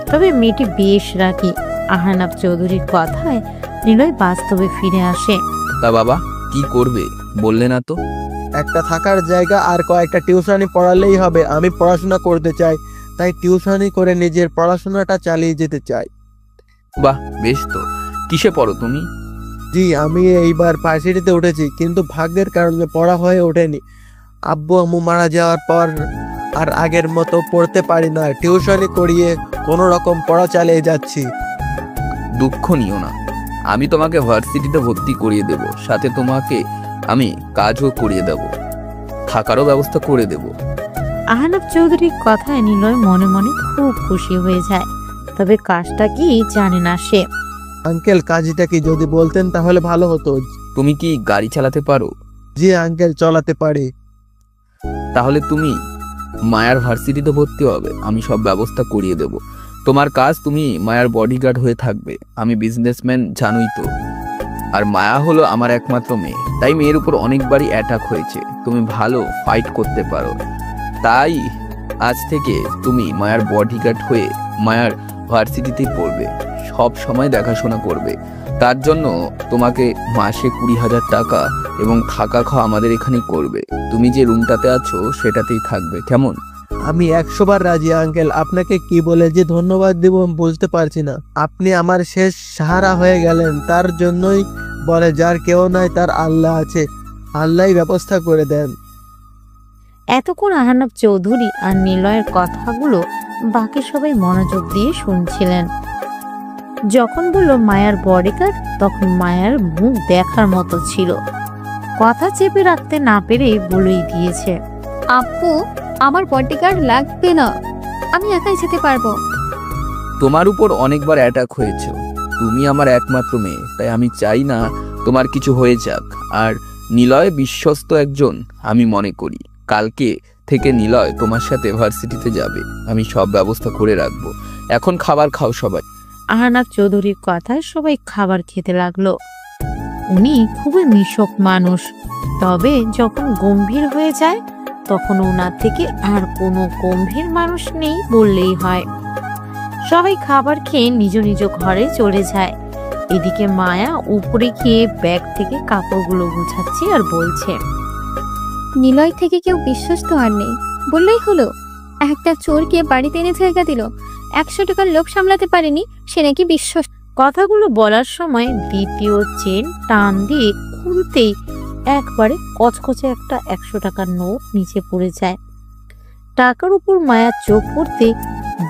তবে মেয়েটি বেশ রাগী। আহনাব চৌধুরীর কথায় নিলয় বাস্তবে ফিরে আসে। তা বাবা কি করবে বললে না তো? একটা থাকার জায়গা আর কয়েকটা টিউশনি পড়ালেই হবে। আমি পড়াশোনা করতে চাই, তাই টিউশনি করে নিজের পড়াশোনাটা চালিয়ে যেতে চাই। বাহ, বেশ তো। কিসে পড়ো তুমি? জি, আমি এইবার ভার্সিটিতে উঠেছি, কিন্তু ভাগ্যের কারণে পড়া হয়ে ওঠেনি। আব্বু আম্মু মারা যাওয়ার পর আর আগের মতো পড়তে পারি না। টিউশনি করিয়ে কোনো রকম পড়া চালিয়ে যাচ্ছি। দুঃখ নিও না, আমি তোমাকে ভার্সিটিতে ভর্তি করিয়ে দেব, সাথে তোমাকে আমি কাজও করিয়ে দেব, থাকারও ব্যবস্থা করে দেব। আহনাব চৌধুরীর কথায় নিলয় মনে মনে খুব খুশি হয়ে যায়। তবে কাজটা কি জানে না সে। আঙ্কেল, কাজটা কি যদি বলতেন তাহলে ভালো হতো। তুমি কি গাড়ি চালাতে পারো? জি আঙ্কেল, চালাতে পারি। তাহলে তুমি মায়ার ভার্সিটিতে ভর্তি হবে, আমি সব ব্যবস্থা করিয়ে দেব। তোমার কাজ, তুমি মায়ার বডিগার্ড হয়ে থাকবে। আমি বিজনেসম্যান, জানোই তো। আর মায়া হলো আমার একমাত্র মেয়ে, তাই মেয়ের উপর অনেকবারই অ্যাটাক হয়েছে। তুমি ভালো ফাইট করতে পারো, তাই আজ থেকে তুমি মায়ার বডিগার্ড হয়ে মায়ার ভার্সিটিতেই পড়বে, সব সময় দেখাশোনা করবে। তার জন্য তোমাকে মাসে 20,000 টাকা এবং থাকা খাওয়া আমাদের এখানেই করবে। তুমি যে রুমটাতে আছো সেটাতেই থাকবে, কেমন? আমি 100 বার রাজি আঙ্কেল। আপনাকে কি বলে যে ধন্যবাদ দিব বুঝতে পারছি না। আপনি আমার শেষ সাহারা হয়ে গেলেন। তার জন্যই বলে যার কেউ নাই তার আল্লাহ আছে, আল্লাহই ব্যবস্থা করে দেন। এতক্ষণ আহনাব চৌধুরী আর নিলয়ের কথাগুলো বাকি সবাই মনোযোগ দিয়ে শুনছিলেন। যখন বলল মায়ার বডিগার্ড, তখন মায়ার মুখ দেখার মতো ছিল। কথা চেপে রাখতে না পেরে বলেই দিয়েছে, আপু, আমার বডিগার্ড লাগবে না, আমি একাই যেতে পারবো। তোমার উপর অনেকবার অ্যাটাক হয়েছে, তুমি আমার একমাত্র মেয়ে, তাই আমি চাই না তোমার কিছু হয়ে যাক। আর নিলয় বিশ্বস্ত একজন, আমি মনে করি। কালকে থেকে নিলয় তোমার সাথে ভার্সিটিতে যাবে, আমি সব ব্যবস্থা করে রাখবো। এখন খাবার খাও সবাই। আহনাব চৌধুরীর কথায় সবাই খাবার খেতে লাগলো। উনি খুবই মিশক মানুষ, তবে যখন গম্ভীর হয়ে যায় তখন ওনার থেকে আর কোনো গম্ভীর মানুষ নেই বললেই হয়। সবাই খাবার খেয়ে নিজ নিজ ঘরে চলে যায়। এদিকে মায়া উপরে গিয়ে ব্যাগ থেকে কাপড়গুলো গুছাচ্ছে আর বলছে, নিলয় থেকে কেউ বিশ্বস্ত আর নেই, বললেই হলো। একটা চোরকে বাড়িতে এনে জায়গা দিল, 100 টাকার লোভ সামলাতে পারেনি, সে নাকি বিশ্বস্ত। কথাগুলো বলার সময় দ্বিতীয় চেন টান দিয়ে খুলতেই একবারে কচকচে একটা 100 টাকার নোট নিচে পড়ে যায়। টাকার উপর মায়ার চোখ পড়তে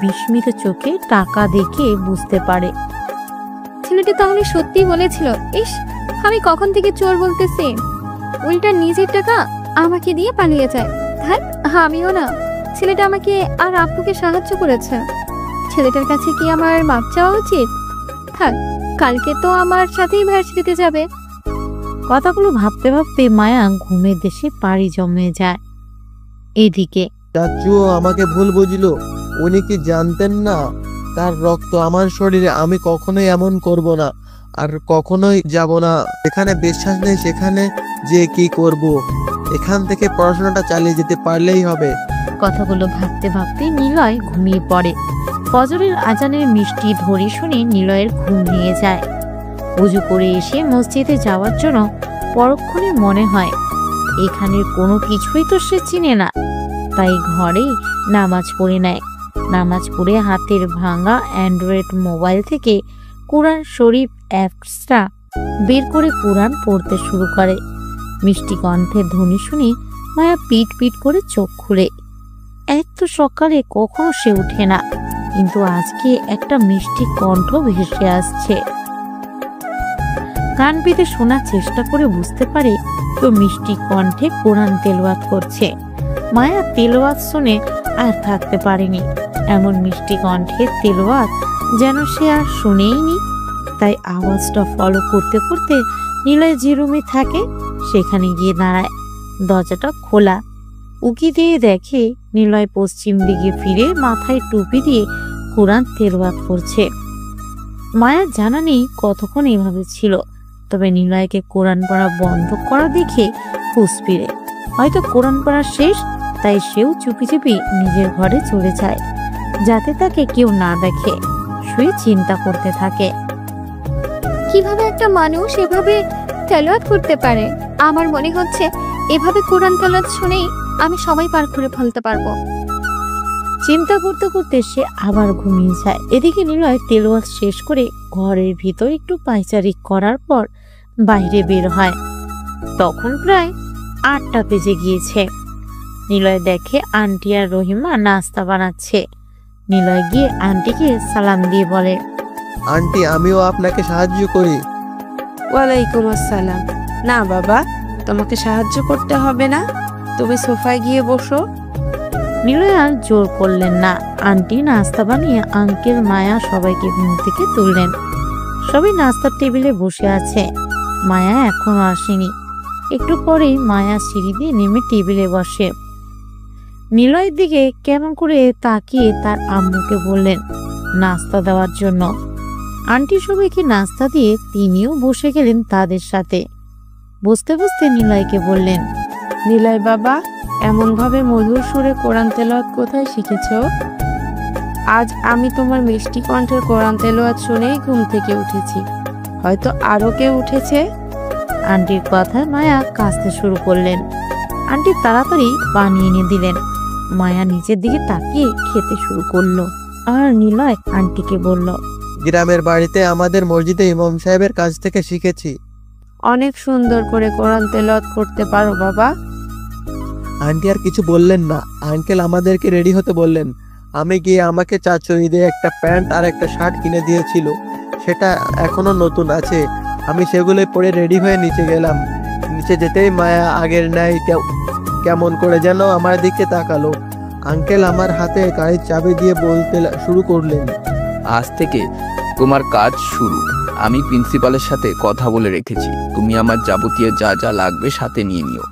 বিস্মিত চোখে টাকা দেখে বুঝতে পারে ছেলেটি তাহলে সত্যি বলেছিল। ইস, আমি কখন থেকে চোর বলতেছি, উল্টা নিজের টাকা আমাকে দিয়ে পালিয়ে যায়। হ্যাঁ, আমিও না, ছেলেটা আমাকে আর আপুকে সাহায্য করেছে। ছেলেটার কাছে কি আমার মাপ চাওয়া উচিত? থাক, কালকে তো আমার সাথেই ভার্সিটিতে যাবে। কথাগুলো ভাবতে ভাবতে মায়া ঘুমের দেশে পাড়ি জমে যায়। এদিকে চাচু আমাকে ভুল বুঝলো। উনি কি জানতেন না তার রক্ত আমার শরীরে? আমি কখনোই এমন করব না, আর কখনোই যাব না। এখানে বিশ্বাস নেই, সেখানে যে কি করব। এখান থেকে পড়াশোনাটা চালিয়ে যেতে পারলেই হবে। কথাগুলো ভাবতে ভাবতে নিলয় ঘুমিয়ে পড়ে। ফজরের আজানের মিষ্টি ধ্বনি শুনে নিলয়ের ঘুম নিয়ে যায়। উজু করে এসে মসজিদে যাওয়ার জন্য পরক্ষণে মনে হয় এখানের কোনো কিছুই তো সে চিনে না, তাই ঘরেই নামাজ পড়ে নেয়। নামাজ পড়ে হাতের ভাঙা অ্যান্ড্রয়েড মোবাইল থেকে কোরআন শরীফ অ্যাপসটা বের করে কোরআন পড়তে শুরু করে। মিষ্টি কণ্ঠের ধ্বনি শুনে মায়া পিট পিট করে চোখ খুলে। এত সকালে কখনো সে উঠে না, কিন্তু আজকে একটা মিষ্টি কণ্ঠ ভেসে আসছে। কান পেতে শোনার চেষ্টা করে বুঝতে পারে তো মিষ্টি কণ্ঠে কোরআন তেলাওয়াত করছে। মায়া তেলাওয়াত শুনে আর থাকতে পারেনি। এমন মিষ্টি কণ্ঠের তেলাওয়াত যেন সে আর শুনেইনি। তাই আওয়াজটা ফলো করতে করতে নিলয় যে রুমে থাকে সেখানে গিয়ে দাঁড়ায়। দরজাটা খোলা। উকি দিয়ে দেখে নিলয় পশ্চিম দিকে ফিরে মাথায় টুপি দিয়ে কোরআন তেলাওয়াত করছে। মায়ার জানা নেই কতক্ষণ এভাবে ছিল, তবে নিলয়কে কোরআন পড়া বন্ধ করা দেখে হুঁশ ফিরে। হয়তো কোরআন পড়া শেষ, তাই সেও চুপি চুপি নিজের ঘরে চলে যায়, যাতে তাকে কেউ না দেখে। শুয়ে চিন্তা করতে থাকে। কিভাবে একটা মানুষ এভাবে তেলাওয়াত করতে পারে? আমার মনে হচ্ছে এভাবে কোরআন তেলাওয়াত শুনেই আমি সময় পার করে ফেলতে পারবো। চিন্তা করতে করতে সে আবার ঘুমিয়ে যায়। এদিকে নিলয় তেলাওয়াত শেষ করে ঘরের ভিতর একটু পায়চারি করার পর বাইরে বের হয়। তখন প্রায় 8টা বেজে গিয়েছে। নিলয় দেখে আন্টি আর রহিমা নাস্তা বানাচ্ছে। নিলয় গিয়ে আন্টিকে সালাম দিয়ে বলে, আন্টি, আমিও আপনাকে সাহায্য করি। ওয়ালাইকুম আসসালাম। না বাবা, তোমাকে সাহায্য করতে হবে না, তুমি সোফায় গিয়ে বসো। নিলয় আর জোর করলেন না। আন্টি নাস্তা বানিয়ে আঙ্কেল, মায়া সবাইকে ঘুম থেকে তুললেন। সবাই নাস্তার টেবিলে বসে আছে। মায়া এখনো আসেনি। একটু পরেই মায়া সিঁড়ি দিয়ে নেমে টেবিলে বসে। নিলয়ের দিকে কেমন করে তাকিয়ে তার আম্মুকে বললেন নাস্তা দেওয়ার জন্য। আন্টি সবাইকে নাস্তা দিয়ে তিনিও বসে গেলেন তাদের সাথে। বসতে বসতে নিলয়কে বললেন, নিলয় বাবা, এমন ভাবে মধুর সুরে কোরআন তেলাওয়াত কোথায় শিখেছো? আজ আমি তোমার মিষ্টি কণ্ঠের কোরআন তেলাওয়াত শুনেই ঘুম থেকে উঠেছি। হয়তো আরো কেউ উঠেছে। আন্টির কথায় মায়া কাঁদতে শুরু করলেন। আন্টি তাড়াতাড়ি পানি এনে দিলেন। মায়া নিচের দিকে তাকিয়ে খেতে শুরু করলো। আর নিলয় আন্টিকে বলল, গ্রামের বাড়িতে আমাদের মসজিদে ইমাম সাহেবের কাছ থেকে শিখেছি। অনেক সুন্দর করে কোরআন তেলাওয়াত করতে পারো বাবা। আন্টি আর কিছু বললেন না। আঙ্কেল আমাদেরকে রেডি হতে বললেন। আমি গিয়ে আমাকে চাচু ঈদে একটা প্যান্ট আর একটা শার্ট কিনে দিয়েছিল, সেটা এখনো নতুন আছে। আমি সেগুলো পরে রেডি হয়ে নিচে গেলাম। নিচে যেতেই মায়া আগের ন্যায় কেমন করে যেন আমার দিকে তাকালো। আঙ্কেল আমার হাতে গাড়ির চাবি দিয়ে বলতে শুরু করলেন, আজ থেকে তোমার কাজ শুরু। আমি প্রিন্সিপালের সাথে কথা বলে রেখেছি, তুমি আমার যাবতীয় যা যা লাগবে সাথে নিয়ে নিও।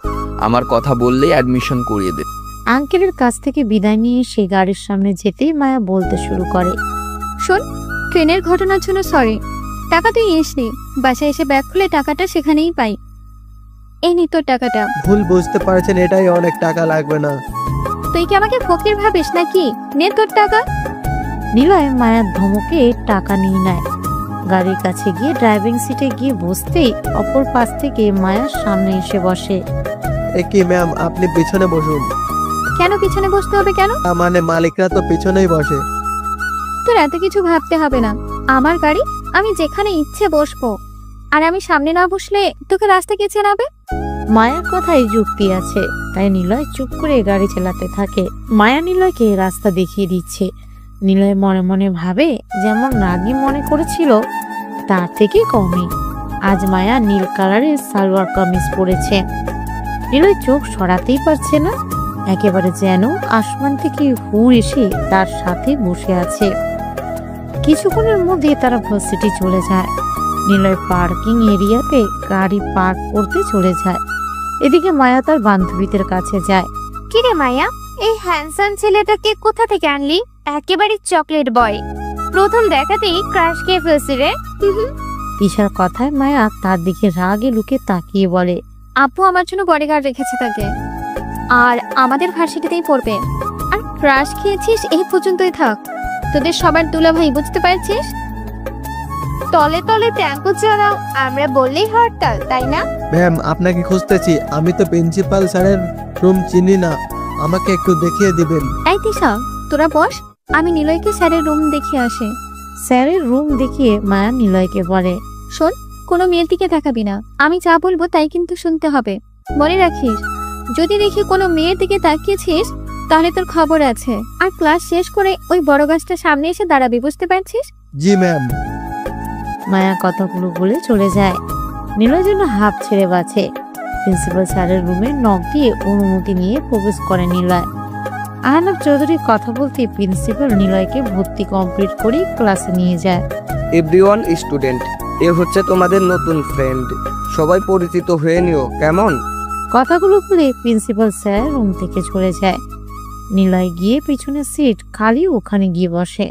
আমার কথা বললেই অ্যাডমিশন করিয়ে দেবে। আঙ্কেলের কাছ থেকে বিদায় নিয়ে সে গাড়ির সামনে যেতেই মায়া বলতে শুরু করে, শোন, ট্রেনের ঘটনার জন্য সরি। টাকা তুই নিসনি, বাসায় এসে ব্যাগ খুলে টাকাটা সেখানেই পাই। এই নি তোর টাকাটা। ভুল বুঝতে পারছেন, এটাই অনেক টাকা লাগবে না। তুই কি আমাকে ফকির ভাবিস নাকি? নে তোর টাকা। নিলয় মায়ার ধমকে টাকা নিয়ে নেয়। গাড়ির কাছে গিয়ে ড্রাইভিং সিটে গিয়ে বসতেই অপর পাশ থেকে মায়ার সামনে এসে বসে। কি ম্যাম, আপনি পিছনে বসুন। কেন পিছনে বসতে হবে? কেন? মানে মালিকরা তো পিছনেই বসে। তোর এত কিছু ভাবতে হবে না। আমার গাড়ি, আমি যেখানে ইচ্ছে বসবো। আর আমি সামনে না বসলে তোকে রাস্তা কে চেনাবে? মায়ার কথায় যুক্তি আছে, তাই নিলয় চুপ করে গাড়ি চালাতে থাকে। মায়া নিলয়কে রাস্তা দেখিয়ে দিচ্ছে। নিলয় মনে মনে ভাবে, যেমন রাগী মনে করেছিল তার থেকে কমই। আজ মায়া নীল কালারের সালোয়ার কামিজ পরেছে। নিলয় চোখ সরাতেই পারছে না, একেবারে যেন আসমান থেকে হুড় এসে তার সাথে বসে আছে। কিছুক্ষণের মধ্যে তারা ভার্সিটি চলে যায়। নিলয় পার্কিং এরিয়াতে গাড়ি পার্ক করতে চলে যায়। এদিকে মায়া তার বান্ধবীদের কাছে যায়। কিরে মায়া, এই হ্যান্ডসাম ছেলেটাকে কোথা থেকে আনলি? একেবারে চকলেট বয়। প্রথম দেখাতেই ক্রাশ খেয়ে ফেলছি রে। তিশার কথায় মায়া তার দিকে রাগে লুকে তাকিয়ে বলে, আপু আমার জন্য বডিগার্ড রেখেছে তাকে, আর আমাদের ভার্সিটিতেই পড়বে। আর ক্রাশ খেয়েছিস এই পর্যন্তই থাক। তোদের সবার দুলাভাই, বুঝতে পারছিস? তলে তলে ট্যাঙ্কু চালাও, আমরা বললেই হরতাল, তাই না? ম্যাম, আপনাকে খুঁজতেছি। আমি তো প্রিন্সিপাল স্যারের রুম চিনি না, আমাকে একটু দেখিয়ে দিবেন। এই তিশা, তোরা বস, আমি নিলয়কে স্যারের রুম দেখিয়ে আসি। স্যারের রুম দেখিয়ে মায়া নিলয়কে বলে, শোন, কোনো মেয়ের দিকে তাকাবি না। আমি যা বলবো তাই কিন্তু শুনতে হবে। মনে রাখিস, যদি দেখি কোনো মেয়ের দিকে তাকিয়েছিস তাহলে তোর খবর আছে। আর ক্লাস শেষ করে ওই বড় গাছটা সামনে এসে দাঁড়াবি, বুঝতে পারছিস? জি ম্যাম। মায়া কথাগুলো বলে চলে যায়। নিলয় যেন হাঁপ ছেড়ে বাঁচে। প্রিন্সিপাল স্যারের রুমে নক দিয়ে অনুমতি নিয়ে প্রবেশ করে নিলয়। আহনাব চৌধুরী কথা বলতে প্রিন্সিপাল নিলয়কে ভর্তি কমপ্লিট করে ক্লাসে নিয়ে যায়। এভরিওয়ান স্টুডেন্ট, এ হচ্ছে তোমাদের নতুন ফ্রেন্ড, সবাই পরিচিত হয়ে নিও, কেমন? কথাগুলো বলে প্রিন্সিপাল স্যার রুম থেকে চলে যায়। নিলয় গিয়ে পিছনের সিট খালি ওখানে গিয়ে বসে।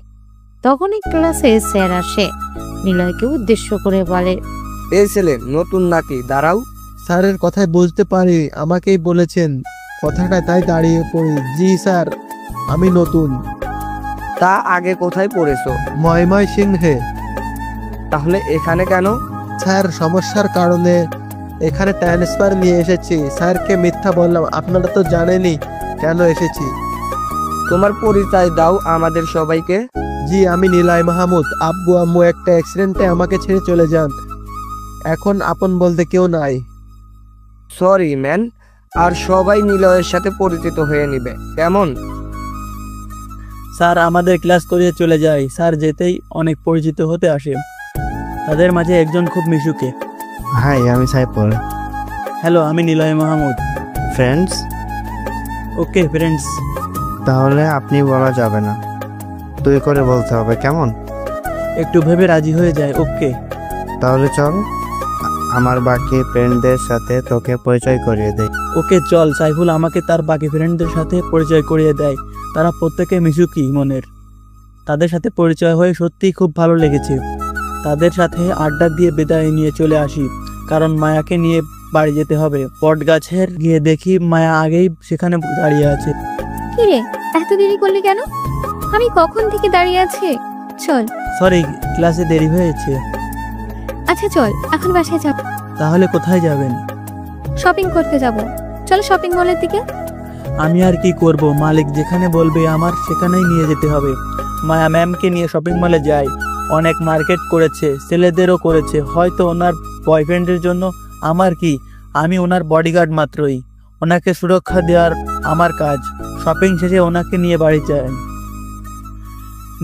তখনই ক্লাসে স্যার আসে। নিলয়কে উদ্দেশ্য করে বলে, এই ছেলে নতুন নাকি? দাঁড়াও। স্যারের কথায় বুঝতে পারি, আমাকেই বলেছেন কথাটা, তাই দাঁড়িয়ে পড়ি। জি স্যার, আমি নতুন। তা আগে কোথায় পড়েছো? ময়ময় সিংহে। তাহলে এখানে কেন? স্যার, সমস্যার কারণে এখানে ট্রান্সফার নিয়ে এসেছি। স্যারকে মিথ্যা বললাম, আপনারা তো জানেনই কেন এসেছি। তোমার পরিচয় দাও আমাদের সবাইকে। জি, আমি নিলয় মাহমুদ। আব্বু আম্মু একটা অ্যাক্সিডেন্টে আমাকে ছেড়ে চলে যান। এখন আপন বলতে কেউ নাই। Sorry man. আর সবাই নিলয়ের সাথে পরিচিত হয়ে নিবে, কেমন? স্যার আমাদের ক্লাস করিয়ে চলে যায়। স্যার যেতেই অনেক পরিচিত হতে আসে। তাদের মাঝে একজন খুব মিশুকে। হাই, আমি সাইফুল। হ্যালো, আমি Niloy Mahmud. Friends? Okay friends. তাহলে আপনি বলা যাবে না, তুই করে বলতে হবে, কেমন? একটু ভেবে রাজি হয়ে যায়। ওকে। তাহলে চল, আমার বাকি ফ্রেন্ডদের সাথে তোকে পরিচয় করিয়ে দেই। ওকে চল। সাইফুল আমাকে তার বাকি ফ্রেন্ডদের সাথে পরিচয় করিয়ে দেয়। তারা প্রত্যেকে মিশুকি মনের। তাদের সাথে পরিচয় হয়ে সত্যিই খুব ভালো লেগেছে। তাদের সাথে আড্ডা দিয়ে বিদায় নিয়ে চলে আসি, কারণ মায়াকে নিয়ে বাড়ি যেতে হবে। বট গাছের গিয়ে দেখি মায়া আগেই সেখানে দাঁড়িয়ে আছে। কিরে, এত দেরি করলি কেন? আমি কখন থেকে দাঁড়িয়ে আছি। চল। সরি, ক্লাসে দেরি হয়েছে। আচ্ছা চল, এখন বাসায় যাব। তাহলে কোথায় যাবেন? শপিং করতে যাব। চল শপিং মলের দিকে। আমি আর কি করব, মালিক যেখানে বলবে আমার সেখানেই নিয়ে যেতে হবে। মায়া ম্যামকে নিয়ে শপিং মলে যাই। অনেক মার্কেট করেছে, ছেলেদেরও করেছে। হয়তো ওনার বয়ফ্রেন্ডের জন্য। আমার কি, আমি ওনার বডিগার্ড মাত্রই। ওনাকে সুরক্ষা দেওয়ার আমার কাজ। শপিং শেষে ওনাকে নিয়ে বাড়ি যাই।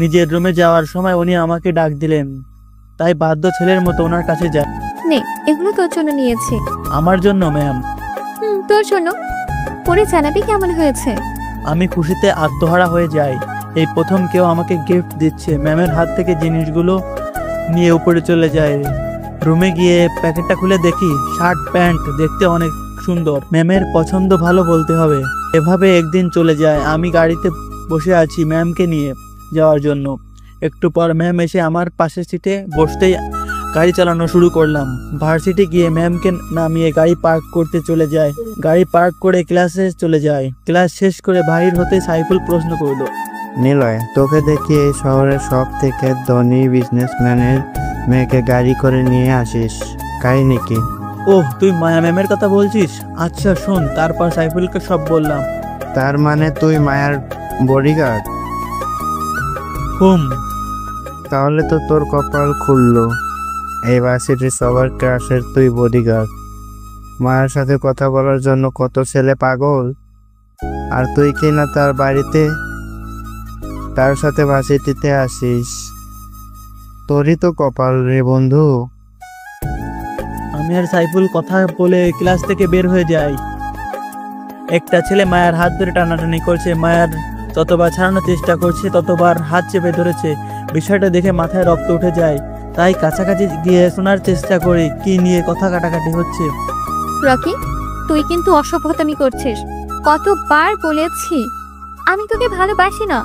নিজের রুমে যাওয়ার সময় উনি আমাকে ডাক দিলেন, তাই বাধ্য ছেলের মতো ওনার কাছে যাই। নে, এগুলো তোর জন্য নিয়েছি। আমার জন্য ম্যাম? তোর জন্য। পরে জানাবি কেমন হয়েছে। আমি খুশিতে আত্মহারা হয়ে যাই। এই প্রথম কেউ আমাকে গিফট দিচ্ছে। ম্যামের হাত থেকে জিনিসগুলো নিয়ে উপরে চলে যায়। রুমে গিয়ে প্যাকেটটা খুলে দেখি শার্ট প্যান্ট, দেখতে অনেক সুন্দর। ম্যামের পছন্দ ভালো বলতে হবে। এভাবে একদিন চলে যায়। আমি গাড়িতে বসে আছি ম্যামকে নিয়ে যাওয়ার জন্য। একটু পর ম্যাম এসে আমার পাশের সিটে বসতেই গাড়ি চালানো শুরু করলাম। ভার্সিটি গিয়ে ম্যামকে নামিয়ে গাড়ি পার্ক করতে চলে যায়। গাড়ি পার্ক করে ক্লাসে চলে যায়। ক্লাস শেষ করে বাহির হতে সাইফুল প্রশ্ন করলো, নিলয়, তোকে দেখি এই শহরের সব থেকে ধনী বিজনেসম্যানের মেয়েকে গাড়ি করে নিয়ে আসিস, কাহিনী কি? ওহ, তুই মায়া ম্যামের কথা বলছিস? আচ্ছা শোন। তারপর সাইফুলকে সব বললাম। তার মানে তুই মায়ার বডিগার্ড? তাহলে তো তোর কপাল খুললো। এই ভার্সিটির সবার ক্রাশের তুই বডিগার্ড। মায়ের সাথে কথা বলার জন্য কত ছেলে পাগল, আর তুই কি না তার বাড়িতে তার সাথে ভার্সিটিতে আসিস। তোরই তো কপাল রে বন্ধু। আমি আর সাইফুল কথা বলে ক্লাস থেকে বের হয়ে যাই। একটা ছেলে মায়ের হাত ধরে টানাটানি করছে। মায়ের যতবার ছাড়ানোর চেষ্টা করছে ততবার হাত চেপে ধরেছে। বিষয়টা দেখে মাথায় রক্ত উঠে যায়। তাই কাছাকাছি গিয়ে শোনার চেষ্টা করি কি নিয়ে কথা কাটাকাটি হচ্ছে। রকি, তুই কিন্তু অসভ্যতামি করছিস। কতবার বলেছি আমি তোকে ভালোবাসি না,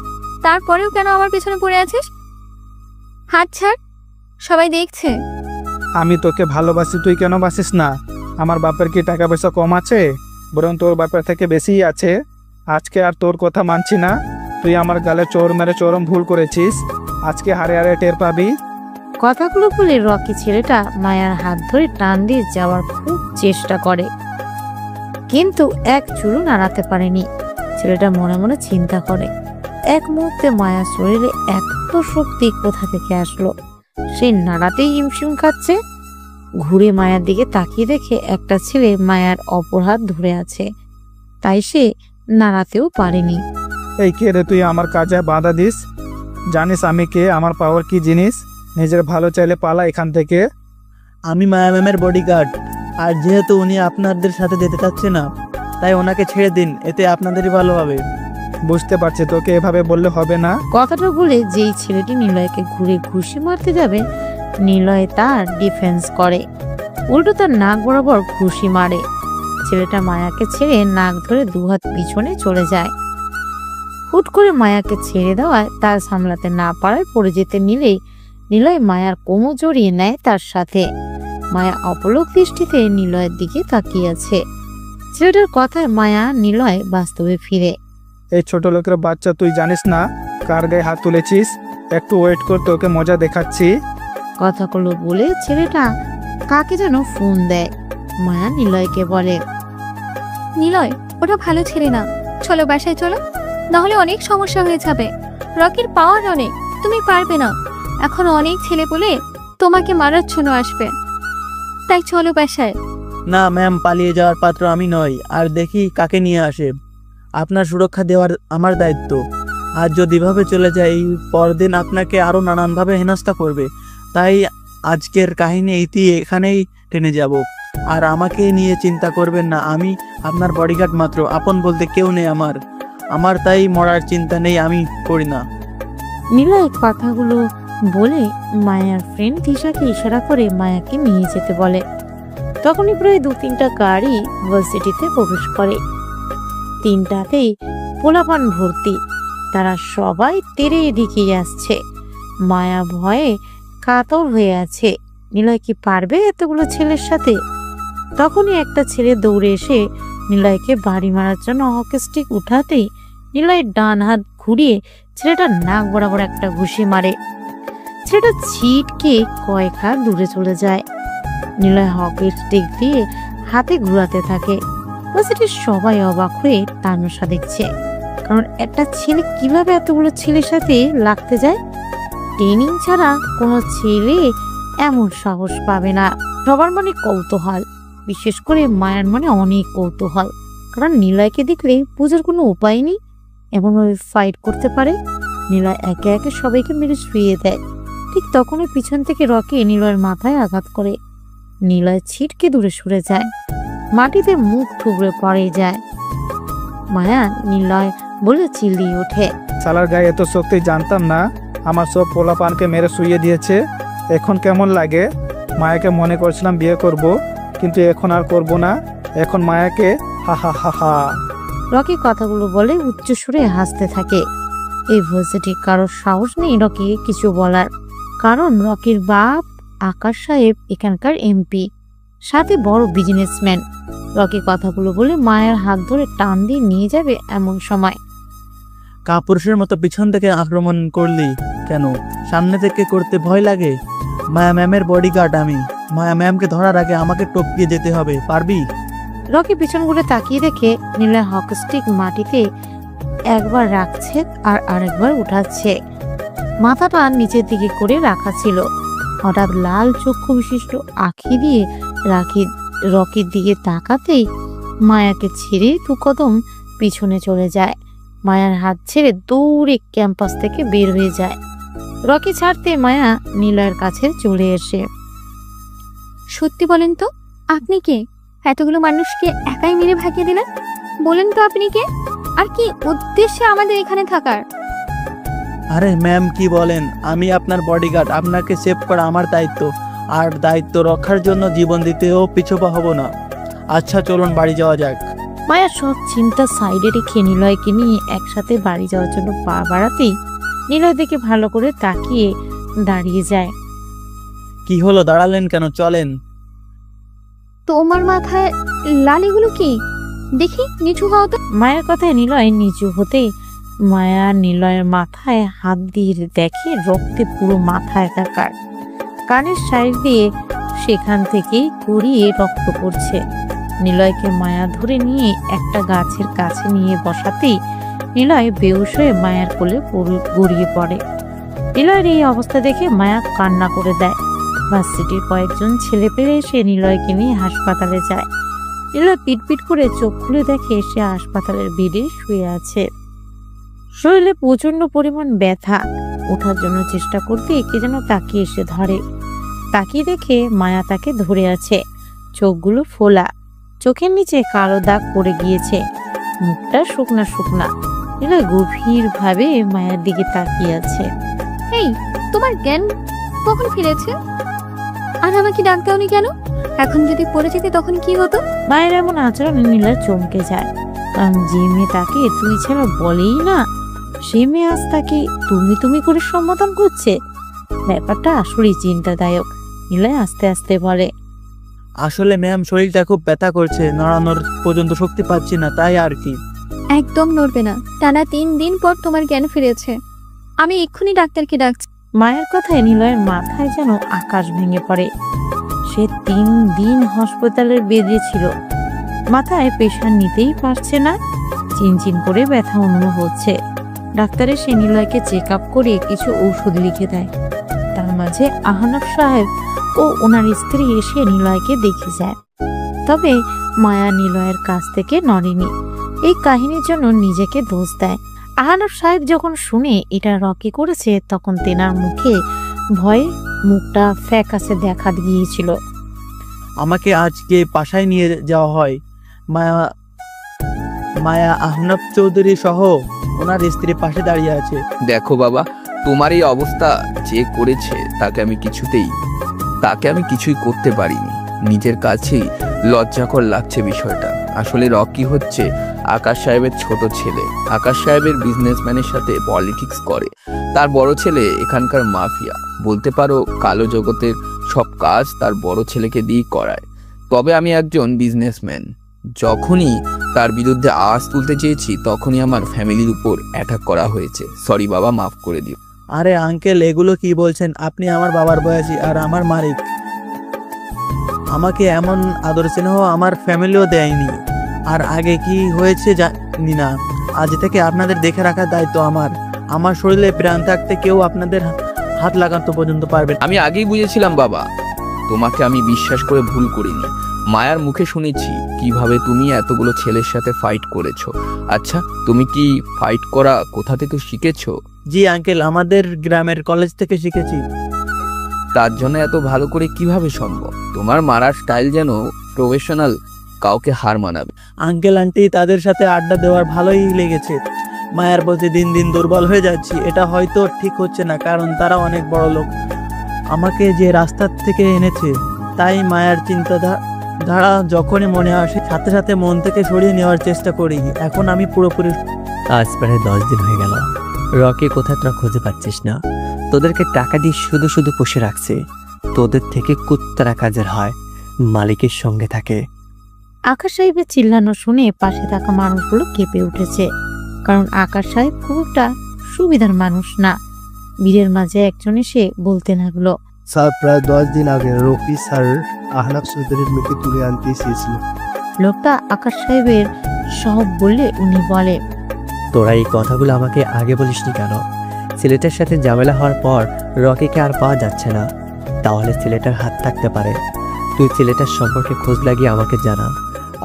তারপরেও কেন আমার পেছনে পড়ে আছিস? হাত ছাড়, সবাই দেখছে। আমি তোকে ভালোবাসি, তুই কেন বাসিস না? আমার বাপের কি টাকা পয়সা কম আছে? বরং তোর বাপের থেকে বেশিই আছে। আজকে আর তোর কথা মানছি না। তুই আমার গালে চোর মেরে চরম ভুল করেছিস। আজকে হারে হারে টের পাবি। কথাগুলো বলে রকি ছেলেটা মায়ার হাত ধরে টান দিয়ে যাওয়ার খুব চেষ্টা করে, কিন্তু এক চুলও নাড়াতে পারেনি। ছেলেটা মনে মনে চিন্তা করে, এক মুহূর্তে মায়ার শরীরে এত শক্তি কোথা থেকে আসলো? সে নাড়াতেই হিমশিম খাচ্ছে। ঘুরে মায়ার দিকে তাকিয়ে দেখে একটা ছেলে মায়ার অপর হাত ধরে আছে, তাই সে নাড়াতেও পারেনি। এই কে রে তুই? আমার কাজে বাধা দিস? জানিস আমি কে, আমার পাওয়ার কি জিনিস? নিজের ভালো চাইলে পালা এখান থেকে। আমি মায়া ম্যামের বডিগার্ড, আর যেহেতু উনি আপনাদের সাথে যেতে চাচ্ছে না, তাই ওনাকে ছেড়ে দিন, এতে আপনাদেরই ভালো হবে। বুঝতে পারছি, তোকে এভাবে বললে হবে না। কথাটা বলে যেই ছেলেটি নিলয়কে ঘুরে ঘুষি মারতে যাবে, নিলয় তার ডিফেন্স করে, উল্টো তার নাক বরাবর ঘুষি মারে। ছেলেটা মায়াকে ছেড়ে নাক ধরে দুহাত পিছনে চলে যায়। হুট করে মায়াকে ছেড়ে দেওয়ায় তার সামলাতে না পারায় পড়ে যেতে নিলেই নিলয় মায়ার কোমর জড়িয়ে নেয় তার সাথে। মায়া অপলক দৃষ্টিতে নিলয়ের দিকে তাকিয়ে আছে। ছেলেটার কথায় মায়া নিলয় বাস্তবে ফিরে। এই ছোট লোকের বাচ্চা, তুই জানিস না কার গায়ে হাত তুলেছিস? একটু ওয়েট কর, তোকে মজা দেখাচ্ছি। কথাগুলো বলে ছেলেটা কাকে যেন ফোন দেয়। মায়া নিলয়কে বলে, নিলয়, ওটা ভালো ছেলে না, চলো বাসায় চলো, নাহলে অনেক সমস্যা হয়ে যাবে। রকির পাওয়ার অনেক, তুমি পারবে না। এখন অনেক ছেলে বলে তোমাকে মারার জন্য আসবে, তাই চলো বাসায়। না ম্যাম, পালিয়ে যাওয়ার পাত্র আমি নই। আর দেখি কাকে নিয়ে আসে। আপনার সুরক্ষা দেওয়ার আমার দায়িত্ব। আর যদি ভাবে চলে যায়, পরদিন আপনাকে আরো নানানভাবে হেনস্থা করবে। তাই আজকের কাহিনী ইতি এখানেই টেনে যাব। আর আমাকে নিয়ে চিন্তা করবেন না, আমি আপনার বডিগার্ড মাত্র, আপন বলতে কেউ নেই আমার তাই মরার চিন্তা নেই, আমি করি না। নিলয় কথাগুলো বলে মায়ার ফ্রেন্ড তিশাকে ইশারা করে মায়াকে নিয়ে যেতে বলে। তখনই প্রায় 2-3টা গাড়ি ভার্সিটিতে প্রবেশ করে। 3টাতেই পোলাপান ভর্তি, তারা সবাই তেরে এদিকে আসছে। মায়া ভয়ে কাতর হয়ে আছে, নিলয় কি পারবে এতগুলো ছেলের সাথে? তখনই একটা ছেলে দৌড়ে এসে নিলয়কে বাড়ি মারার জন্য হকি স্টিক উঠাতেই নিলয়ের ডান হাত ঘুরিয়ে ছেলেটার নাক বরাবর একটা ঘুষি মারে। ছেলেটা ছিটকে কয়েক হাত দূরে চলে যায়। নিলয় হকি স্টিক দিয়ে হাতে ঘুরাতে থাকে। ভার্সিটির সবাই অবাক হয়ে তামাশা দেখছে, কারণ একটা ছেলে কিভাবে এতগুলো ছেলের সাথে লাগতে যায়। ট্রেনিং ছাড়া কোনো ছেলে এমন সাহস পাবে না। সবার মনে কৌতূহল, বিশেষ করে মায়ের মনে অনেক কৌতূহল, কারণ নিলয়কে দেখলে বোঝার কোনো উপায় নেই এমনভাবে ফাইট করতে পারে। নিলয় একে একে সবাইকে মেরে শুয়ে দেয়। ঠিক তখনই পিছন থেকে রকি নিলয়ের মাথায় আঘাত করে। নিলয় ছিটকে দূরে সরে যায়, মাটিতে মুখ থুবড়ে পড়ে যায়। মায়া নিলয় বলে চিল্লিয়ে ওঠে, শালার গায়ে এত শক্তি, জানতাম না। আমার সব পোলাপানকে মেরে শুইয়ে দিয়েছে। এখন কেমন লাগে? মায়াকে মনে করছিলাম বিয়ে করব, কিন্তু এখন আর করব না। এখন মায়াকে হা হা হা হা। রকি কথাগুলো বলে উচ্চ সুরে হাসতে থাকে। এই ভার্সিটি কারোর সাহস নেই রকি কিছু বলার, কারণ রকির বাপ আকাশ সাহেব এখানকার এমপি, সাথে বড় বিজনেসম্যান। রকি কথাগুলো বলে মায়ের হাত ধরে টান দিয়ে নিয়ে যাবে এমন সময় কাপুরুষের মতো পিছন থেকে আক্রমণ করলি কেন? সামনে থেকে করতে ভয় লাগে? মায়া ম্যামের বডিগার্ড আমি। মায়া ম্যামকে ধরার আগে আমাকে টপকিয়ে যেতে হবে, পারবি? রকি পিছন ঘুরে তাকিয়ে দেখে নীলার হকি স্টিক মাটিতে একবার রাখছে আর আরেকবার উঠাচ্ছে। মাথাটা নিচের দিকে করে রাখা ছিল। হঠাৎ লাল চক্ষু বিশিষ্ট আঁখি দিয়ে রকির দিকে তাকাতেই মায়াকে ছেড়ে 2 কদম পিছনে চলে যায়। মায়ার হাত ছেড়ে দৌড়ে ক্যাম্পাস থেকে বের হয়ে যায়। রকি ছাড়তে মায়া নীলয়ের কাছে চলে এসে, সত্যি বলেন তো, আপনি কে? এতগুলো মানুষকে একাই মেরে ভাগিয়ে দিলেন, বলেন তো আপনি কে? আর কি উদ্দেশ্যে আমাদের এখানে থাকার? আরে ম্যাম কি বলেন, আমি আপনার বডিগার্ড, আপনাকে সেভ করা আমার দায়িত্ব, আর দায়িত্ব রক্ষার জন্য জীবন দিতেও পিছপা হব না। আচ্ছা চলুন বাড়ি যাওয়া যাক। মায়া সব চিন্তা সাইডে রেখে নিলয়কে নিয়ে একসাথে বাড়ি যাওয়ার জন্য পা বাড়াতেই নিলয় দেখে ভালো করে তাকিয়ে দাঁড়িয়ে যায়। কি হলো, দাঁড়ালেন কেন? চলেন। তোমার মাথায় লালিগুলো কি? দেখি, নিচু হও তো। মায়ের কথায় নিলয় নিচু হতে মায়া নিলয়ের মাথায় হাত দিয়ে দেখে রক্তে পুরো মাথা একাকার। কানের সাইড দিয়ে সেখান থেকেই গড়িয়ে রক্ত পড়ছে। নিলয়কে মায়া ধরে নিয়ে একটা গাছের কাছে নিয়ে বসাতেই নিলয় বেহুশ হয়ে মায়ার কোলে গড়িয়ে পড়ে। নিলয়ের এই অবস্থা দেখে মায়া কান্না করে দেয়। ভার্সিটির কয়েকজন ছেলে পেলে এসে নিলয়কে নিয়ে হাসপাতালে যায়। নিলয় পিটপিট করে চোখ খুলে দেখে সে হাসপাতালের বেডে শুয়ে আছে। শরীরে প্রচন্ড পরিমাণ ব্যথা। ওঠার জন্য চেষ্টা করতে কে যেন তাকিয়ে এসে ধরে। তাকিয়ে দেখে মায়া তাকে ধরে আছে। চোখগুলো ফোলা, চোখের নিচে কালো দাগ পড়ে গিয়েছে, মুখটা শুকনা শুকনা। নিলয় গভীর ভাবে মায়ের দিকে তাকিয়ে আছে। এই, তোমার জ্ঞান কখন ফিরেছে? আর আমাকে ডাক দাওনি কেন? এখন যদি পড়ে যেতে তখন কি হতো? মায়ের এমন আচরণে নিলয় চমকে যায়, কারণ যে মেয়ে তাকে তুই ছাড়া বলেই না, সে মেয়ে আজ তাকে তুমি করে সম্বোধন করছে। ব্যাপারটা আসলেই চিন্তাদায়ক। নিলয় আস্তে আস্তে বলে, আসলে ম্যাম শরীরটা খুব ব্যথা করছে, নড়ানোর পর্যন্ত শক্তি পাচ্ছি না, তাই আর কি। একদম নড়বে না, টানা 3 দিন পর তোমার জ্ঞান ফিরেছে। আমি এক্ষুনি ডাক্তারকে ডাকছি। মায়ের কথায় নিলয়ের মাথায় যেন আকাশ ভেঙে পড়ে। সে 3 দিন হাসপাতালের বেডে ছিল, মাথায় প্রেশার নিতেই পারছে না, চিনচিন করে ব্যথা অনুভব হচ্ছে। ডাক্তার এসে নিলয়কে চেক আপ করে কিছু ঔষধ লিখে দেয়। তার মাঝে আহনাফ সাহেব ও ওনার স্ত্রী এসে নিলয়কে দেখে যায়। তবে মায়া নিলয়ের কাছ থেকে নড়েনি। এই কাহিনীর জন্য নিজেকে দোষ দেয়। আহনাফ সাহেব যখন শুনে এটা রকি করেছে, তখন তেনার মুখে ভয়ে মুখটা ফ্যাকাসে দেখা গিয়েছিল। আমাকে আজকে বাসায় নিয়ে যাওয়া হয়। মায়া আহনাফ চৌধুরী সহ ওনার স্ত্রী পাশে দাঁড়িয়ে আছে। দেখো বাবা, তোমার এই অবস্থা যে করেছে তাকে আমি কিছুই করতে পারিনি। নিজের কাছেই লজ্জাকর লাগছে বিষয়টা। আসলে রকি হচ্ছে আকাশ সাহেবের ছোট ছেলে। আকাশ সাহেবের বিজনেসম্যানের সাথে পলিটিক্স করে। তার বড় ছেলে এখানকার মাফিয়া, বলতে পারো কালো জগতের সব কাজ তার বড় ছেলেকে দিয়েই করায়। তবে আমি একজন বিজনেসম্যান, যখনই তার বিরুদ্ধে আওয়াজ তুলতে চেয়েছি তখনই আমার ফ্যামিলির উপর অ্যাটাক করা হয়েছে। সরি বাবা, মাফ করে দিও। আরে আঙ্কেল, এগুলো কি বলছেন? আপনি আমার বাবার বয়সী আর আমার মালিক। আমাকে এমন আদর স্নেহ আমার ফ্যামিলিও দেয়নি। আর আগে কি হয়েছে জানি না, আজ থেকে আপনাদের দেখে রাখার দায়িত্ব আমার। আমার শরীরে প্রাণ থাকতে কেউ আপনাদের হাত লাগাতে পর্যন্ত পারবে। আমি আগেই বুঝেছিলাম বাবা, তোমাকে আমি বিশ্বাস করে ভুল করিনি। মায়ার মুখে শুনেছি কিভাবে তুমি এতগুলো ছেলের সাথে ফাইট করেছো। আচ্ছা, তুমি কি ফাইট করা কোথা থেকে শিখেছো? জি আঙ্কেল, আমাদের গ্রামের কলেজ থেকে শিখেছি। তার জন্য এত ভালো করে কিভাবে সম্ভব? তোমার মারার স্টাইল যেন প্রফেশনাল কাউকে হার মানাবে। আঙ্কেল আন্টি তাদের সাথে আড্ডা দেওয়ার ভালোই লেগেছে। মায়ের প্রতি দিন দিন দুর্বল হয়ে যাচ্ছি। এটা হয়তো ঠিক হচ্ছে না, কারণ তারা অনেক বড় লোক। আমাকে যে রাস্তা থেকে এনেছে, তাই মায়ের চিন্তাধারা যখনই মনে আসে সাথে সাথে মন থেকে সরিয়ে নেওয়ার চেষ্টা করি। এখন আমি পুরোপুরি। আজ প্রায় 10 দিন হয়ে গেল, রকি কোথায় তোরা খুঁজে পাচ্ছিস না। তোদেরকে টাকা দিয়ে শুধু শুধু পুষে রাখছে। তোদের থেকে কুত্তারা কাজের হয়, মালিকের সঙ্গে থাকে। আকাশ সাহেবের চিল্লানো শুনে পাশে থাকা মানুষগুলো কেঁপে উঠেছে, কারণ আকাশ সাহেব খুব একটা সুবিধার মানুষ না। ভিড়ের মাঝে একজন এসে বলতে লাগলো, স্যার প্রায় 10 দিন আগে রকি স্যার আহনাফ চৌধুরীর মেয়েকে তুলে আনতে চেয়েছিল। লোকটা আকাশ সাহেবের সব বললে উনি বলে, তোরা এই কথাগুলো আমাকে আগে বলিসনি কেন? ছেলেটার সাথে ঝামেলা হওয়ার পর রকিকে আর পাওয়া যাচ্ছে না, তাহলে ছেলেটার হাত থাকতে পারে। তুই ছেলেটার সম্পর্কে খোঁজ লাগিয়ে আমাকে জানা।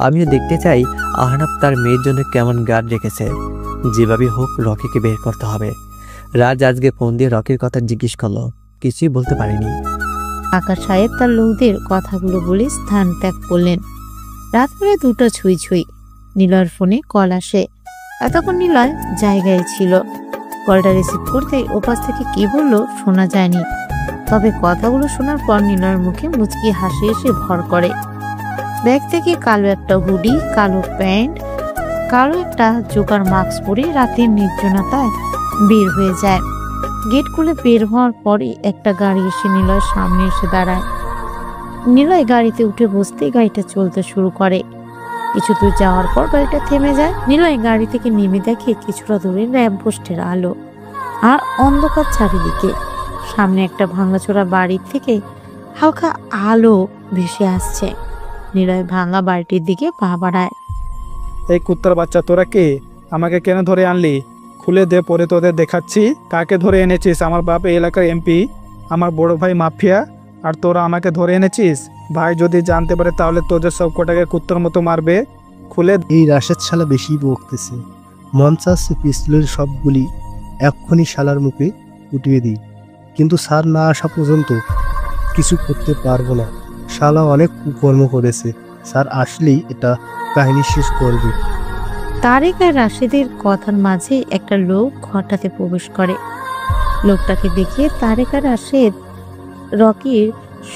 আমিও দেখতে চাই আহনাফ তার মেয়ের জন্য কেমন গার্ড রেখেছে। যেভাবে হোক রকিকে বের করতে হবে। রাজ আজকে ফোন দিয়ে রকির কথা জিজ্ঞেস করলো, কিছুই বলতে পারিনি। আকাশ সাহেব তার লোকদের কথাগুলো বলে স্থান ত্যাগ করলেন। রাত প্রায় 2টা ছুঁই ছুঁই। নিলয়ের ফোনে কল আসে। এতক্ষণ নিলয় জায়গায় ছিল। কলটা রিসিভ করতেই ওপাশ থেকে কি বললো শোনা যায়নি। তবে কথাগুলো শোনার পর নিলয়ের মুখে মুচকি হাসি এসে ভর করে। ব্যাগ থেকে কালো একটা হুডি, কালো প্যান্ট, কালো একটা জোকার মাস্ক পরে রাতের নির্জনতায় বের হয়ে যায়। গেট খুলে বের হওয়ার পরে একটা গাড়ি এসে নিলয়ের সামনে এসে দাঁড়ায়। নিলয় গাড়িতে উঠে বসতেই গাড়িটা চলতে শুরু করে। কিছু দূর যাওয়ার পর গাড়িটা থেমে যায়। নিলয় গাড়ি থেকে নেমে দেখে কিছুটা দূরে ল্যাম্পপোস্টের আলো আর অন্ধকার চারিদিকে। সামনে একটা ভাঙাচোরা বাড়ির থেকে হালকা আলো ভেসে আসছে। নিলয় ভাঙা বাড়িটির দিকে পা বাড়ায়। এই কুত্তার বাচ্চা, তোরা কে? আমাকে কেন ধরে আনলি? খুলে দে, পরে তোদের দেখাচ্ছি কাকে ধরে এনেছিস। আমার বাপ এই এলাকার এমপি, আমার বড় ভাই মাফিয়া, আর তোরা আমাকে ধরে এনেছিস। ভাই যদি জানতে পারে তাহলে তোদের সব কটাকে কুত্তার মতো মারবে। খুলে এই রাশেদ শালা বেশি বকতেছে। মন চাচ্ছে পিস্তলের সবগুলি এক্ষুনি শালার মুখে উঠিয়ে দিই, কিন্তু স্যার না আসা পর্যন্ত কিছু করতে পারবো না। শালা অনেক কুকর্ম করেছে, স্যার আসলেই এটা কাহিনী শেষ করবে। তারেক আর রাশেদের কথার মাঝে একটা লোক ঘরটাতে প্রবেশ করে। লোকটাকে দেখে তারেক আর রাশেদ রকির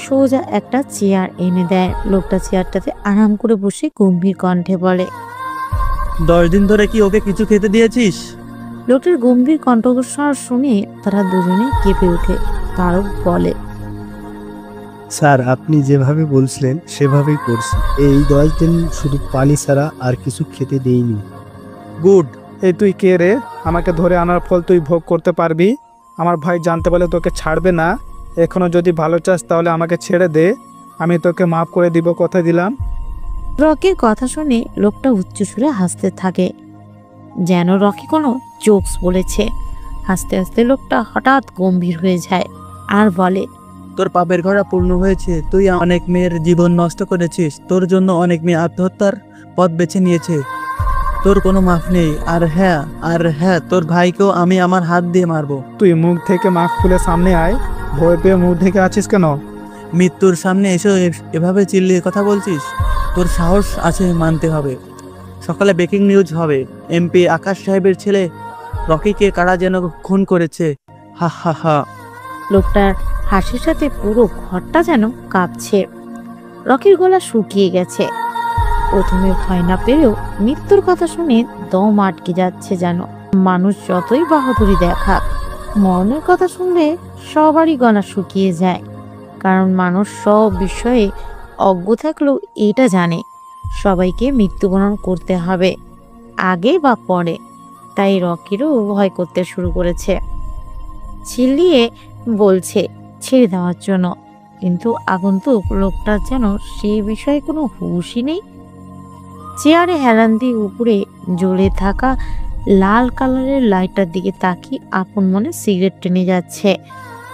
সোজা একটা চেয়ার এনে দেয়। লোকটা চেয়ারটাতে আরাম করে বসে গম্ভীর কণ্ঠে বলে, 10 দিন ধরে কি ওকে কিছু খেতে দিয়েছিস? লোকটার গম্ভীর কণ্ঠস্বর শুনে তারা দুজনে কেঁপে ওঠে। তারক বলে, স্যার আপনি যেভাবে বলছিলেন সেভাবেই করছি। এই 10 দিন শুধু পানি ছাড়া আর কিছু খেতে দেইনি। গুড। এই তুই কে রে? আমাকে ধরে আনার ফল তুই ভোগ করতে পারবি? আমার ভাই জানতে পারলে তোকে ছাড়বে না। এখনো যদি ভালো চাস তাহলে আমাকে ছেড়ে দে, আমি তোকে মাফ করে দিব, কথা দিলাম। রকির কথা শুনে লোকটা উচ্চ সুরে হাসতে থাকে, যেন রকি কোনো জোকস বলেছে। হাসতে হাসতে লোকটা হঠাৎ গম্ভীর হয়ে যায় আর বলে, তোর পাপের ঘোড়া পূর্ণ হয়েছে। তুই অনেক মেয়ের জীবন নষ্ট করেছিস, তোর জন্য অনেক মেয়ে আত্মহত্যার পথ বেছে নিয়েছে। তোর কোনো মাফ নেই। আর হ্যাঁ তোর ভাইকেও আমি আমার হাত দিয়ে মারবো। তুই মুখ থেকে মাস্ক খুলে সামনে আয়। ভয় পেয়ে মুখ ঢেকে আছিস কেন? মৃত্যুর সামনে এসে এভাবে চিল্লিয়ে কথা বলছিস? তোর সাহস আছে, মানতে হবে। সকালে ব্রেকিং নিউজ হবে, এমপি আকাশ সাহেবের ছেলে রকিকে কারা যেন খুন করেছে। হা হা হা। লোকটার হাসির সাথে পুরো ঘরটা যেন কাঁপছে। রকির গলা শুকিয়ে গেছে। প্রথমে ভয় না পেলেও মৃত্যুর কথা শুনে দম আটকে যাচ্ছে যেন। মানুষ যতই বাহাদুরি দেখাক, মরণের কথা শুনলে সবারই গলা শুকিয়ে যায়। কারণ মানুষ সব বিষয়ে অজ্ঞ থাকলেও এটা জানে সবাইকে মৃত্যুবরণ করতে হবে, আগে বা পরে। তাই রকিরও ভয় করতে শুরু করেছে। চিল্লিয়ে বলছে ছেড়ে দেওয়ার জন্য, কিন্তু আগন্তুক লোকটার যেন সেই বিষয়ে কোনো হুঁশই নেই। চেয়ারে হেলান দিয়ে উপরে জ্বলে থাকা লাল কালারের লাইটার দিকে তাকিয়ে আপন মনে সিগারেট টেনে যাচ্ছে।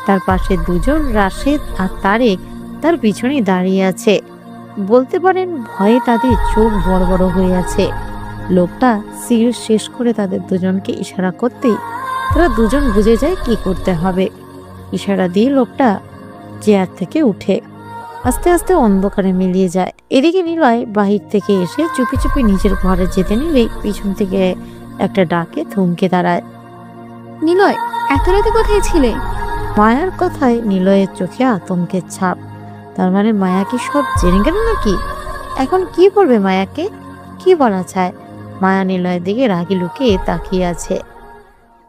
তার পাশে দুজন, রাশেদ আর তারেক, তার পিছনে দাঁড়িয়ে আছে। বলতে পারেন ভয়ে তাদের চোখ বড় বড় হয়ে আছে। লোকটা সিগারেট শেষ করে তাদের দুজনকে ইশারা করতেই তারা দুজন বুঝে যায় কি করতে হবে। ইশারা দিয়ে লোকটা চেয়ার থেকে উঠে আস্তে আস্তে অন্ধকারে মিলিয়ে যায়। এদিকে নিলয় বাহির থেকে এসে চুপি চুপি নিজের ঘরে যেতে নিলেই পিছন থেকে একটা ডাকে থমকে দাঁড়ায়। নিলয়, এত রাতে কোথায় ছিলে? মায়ার কথায় নিলয়ের চোখে আতঙ্কের ছাপ। তার মানে মায়া কি সব জেনে গেল নাকি? এখন কি করবে মায়াকে? কি বলা চায়? মায়া নিলয়ের দিকে রাগি লুকিয়ে তাকিয়ে আছে,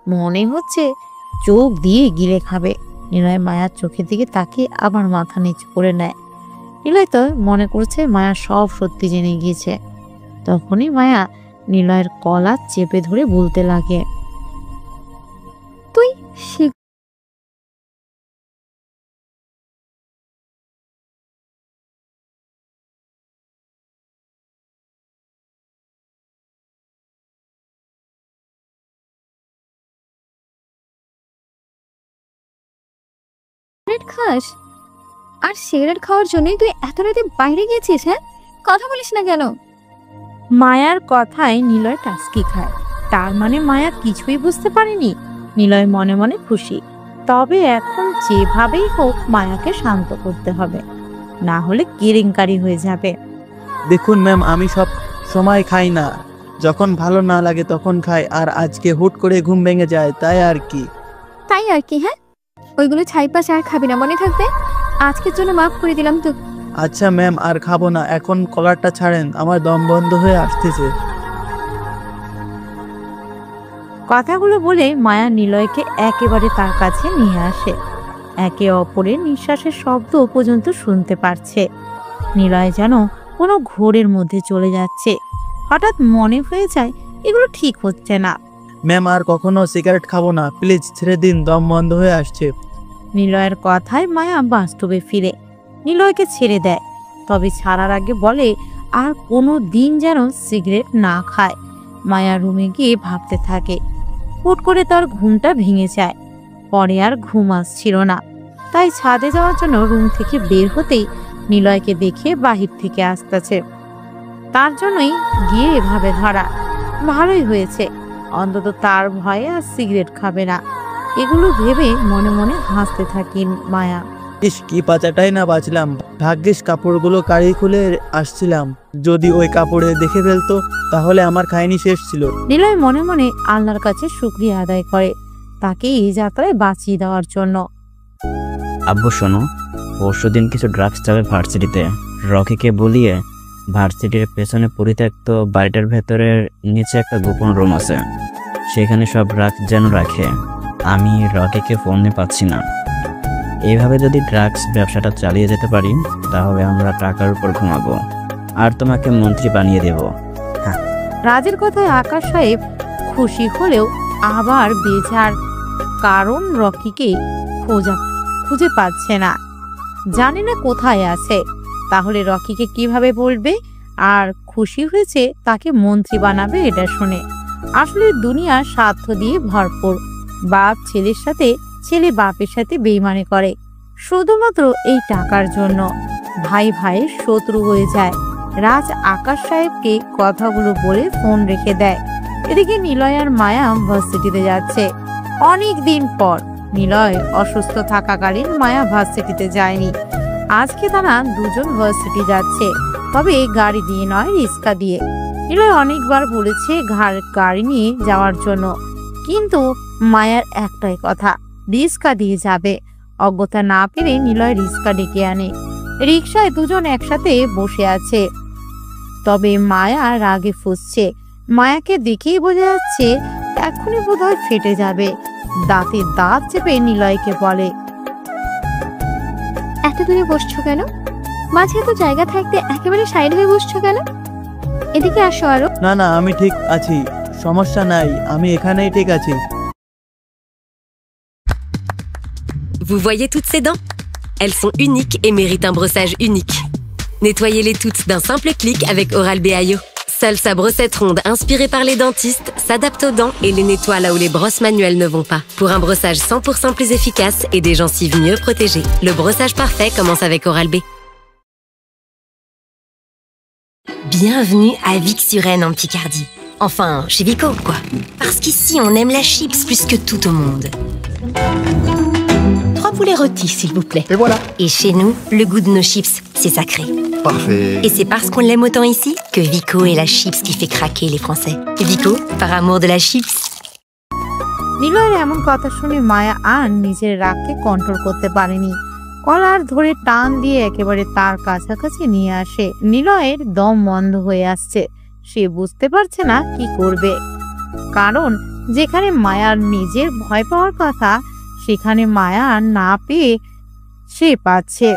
মনে হচ্ছে চোখ দিয়ে গিলে খাবে। নিলয় মায়ার চোখের দিকে তাকিয়ে আবার মাথা নিচু করে নেয়। নিলয় তো মনে করছে মায়া সব সত্যি জেনে গিয়েছে। তখনই মায়া নিলয়ের কলা চেপে ধরে বলতে লাগে, তুই সিগারেট খাস? আর সিগারেট খাওয়ার জন্যই তুই এত রাতে বাইরে গেছিস? হ্যাঁ, কথা বলিস না কেন? মায়ার কথায় নিলয় টাস্কি খায়। তার মানে মায়া কিছুই বুঝতে পারেনি। নিলয় মনে মনে খুশি। তবে এখন যেভাবেই হোক মায়াকে শান্ত করতে হবে, না হলে কেলেঙ্কারি হয়ে যাবে। দেখুন ম্যাম, আমি সব সময় খাই না, যখন ভালো না লাগে তখন খাই। আর আজকে হুট করে ঘুম ভেঙে যায়, তাই আর কি। তাই আর কি? হ্যাঁ, ওইগুলো ছাইপাশ আর খাবি না, মনে থাকবে। আজকের জন্য মাফ করে দিলাম তো। আচ্ছা ম্যাম, আর খাবো না। এখন কলারটা ছাড়েন, আমার দম বন্ধ হয়ে আসতেছে। কথাগুলো বলে মায়া নিলয়কে একেবারে তার কাছে নিয়ে আসে। একে অপরের নিঃশ্বাসের শব্দ পর্যন্ত শুনতে পারছে। নিলয় যেন কোনো ঘোরের মধ্যে চলে যাচ্ছে। হঠাৎ মনে হয়ে যায় এগুলো ঠিক হচ্ছে না। ম্যাম, আর কখনো সিগারেট খাবো না, প্লিজ ছেড়ে দিন, দম বন্ধ হয়ে আসছে। নিলয়ের কথায় মায়া বাস্তবে ফিরে নিলয়কে ছেড়ে দেয়। তবে ছাড়ার আগে বলে আর কোনো দিন যেন সিগারেট না খায়। মায়া রুমে গিয়ে ভাবতে থাকে। হুট করে তার ঘুমটা ভেঙে যায়। পরে আর ঘুম আসছিল না, তাই ছাদে যাওয়ার জন্য রুম থেকে বের হতেই নিলয়কে দেখে বাহির থেকে আসতেছে। তার জন্যই গিয়ে এভাবে ধরা। ভালোই হয়েছে, অন্তত তার ভয়ে আর সিগারেট খাবে না। এগুলো ভেবে মনে মনে হাসতে থাকি মায়া। ইস, কি পাচাটাই না বাঁচলাম। ভাগ্যিস কাপড়গুলো কাড়ি খুলে আসছিলাম, যদি ওই কাপড়ে দেখে ফেলতো তাহলে আমার খাইনি শেষ ছিল। নিলয় মনে মনে আল্লাহর কাছে শুকরিয়া আদায় করে তাকে এই যাত্রায় বাঁচিয়ে দেওয়ার জন্য। আব্বু শোনো, পরশুদিন কিছু ড্রাগস যাবে ভার্সিটিতে। রকিকে বলিয়ে ভার্সিটির পেছনে পরিত্যক্ত বাড়িটার ভেতরের নিচে একটা গোপন রুম আছে, সেখানে সব ড্রাগস যেন রাখে। আমি রকিকে ফোনে পাচ্ছি না। এইভাবে যদি ড্রাগস ব্যবসাটা চালিয়ে যেতে পারি তাহলে আমরা টাকার উপর ঘুমাবো আর তোমাকে মন্ত্রী বানিয়ে দেব। রাজের কথায় আকাশ সাহেব খুশি হলেও আবার বেজার, কারণ রকিকে খুঁজে পাচ্ছে না, জানে না কোথায় আছে। তাহলে রকিকে কিভাবে বলবে আর খুশি হয়েছে তাকে মন্ত্রী বানাবে এটা শুনে। আসলে দুনিয়া স্বার্থ দিয়ে ভরপুর। বাপ ছেলের সাথে, ছেলে বাপের সাথে বেইমানি করে শুধুমাত্র এই টাকার জন্য। ভাই ভাইয়ের শত্রু হয়ে যায়। রাজ আকাশ সাহেবকে কথাগুলো বলে ফোন রেখে দেয়। এদিকে নিলয় আর মায়া ভার্সিটিতে যাচ্ছে। অনেক দিন পর নিলয় অসুস্থ থাকাকালীন মায়া ভার্সিটিতে যায়নি। আজকে তারা দুজন ভার্সিটি যাচ্ছে, তবে গাড়ি দিয়ে নয়, রিক্সা দিয়ে। নিলয় অনেকবার বলেছে গাড়ি নিয়ে যাওয়ার জন্য, কিন্তু মায়ার একটাই কথা, রিক্সা দিয়ে যাবে। অজ্ঞতা না পেরে নিলয় রিক্সা ডেকে আনে। রিক্সায় দুজন একসাথে বসে আছে, তবে মায়া রাগে ফুঁসছে। মায়াকে দেখেই বোঝা যাচ্ছে এখনই বোধহয় ফেটে যাবে। দাঁতে দাঁত চেপে নিলয়কে বলে, এত দূরে বসছো কেন? মাঝে এত জায়গা থাকতে একেবারে সাইড হয়ে বসছো কেন? এদিকে আসো আরো। না না, আমি ঠিক আছি, সমস্যা নাই, আমি এখানেই ঠিক আছি। Vous voyez toutes ces dents? Elles sont uniques et méritent un brossage unique. Nettoyez-les toutes d'un simple clic avec Oral-B IO. Seule sa brossette ronde inspirée par les dentistes s'adapte aux dents et les nettoie là où les brosses manuelles ne vont pas. Pour un brossage 100% plus efficace et des gencives mieux protégées, le brossage parfait commence avec Oral-B. Bienvenue à Vic-sur-Aisne en Picardie. Enfin, chez Vico, quoi. Parce qu'ici, on aime la chips plus que tout au monde. 3 poulets rôtis, s'il vous plaît. Et voilà. Et chez nous, le goût de nos chips, c'est sacré. Parfait. Et c'est parce qu'on l'aime autant ici que Vico est la chips qui fait craquer les Français. Vico, par amour de la chips. নিলয়ের এমন কথা শুনে মায়া আর নিজের রাগকে control করতে পারেনি। কলার ধরে টান দিয়ে একেবারে তার কাছাকাছি নিয়ে আসে। নিলয়ের দম বন্ধ হয়ে আসছে, সে বুঝতে পারছে না কি করবে। কারণ যেখানে মায়ার নিজের ভয় পাওয়ার কথা, সেখানে মায়া না পেয়ে সে পাচ্ছে।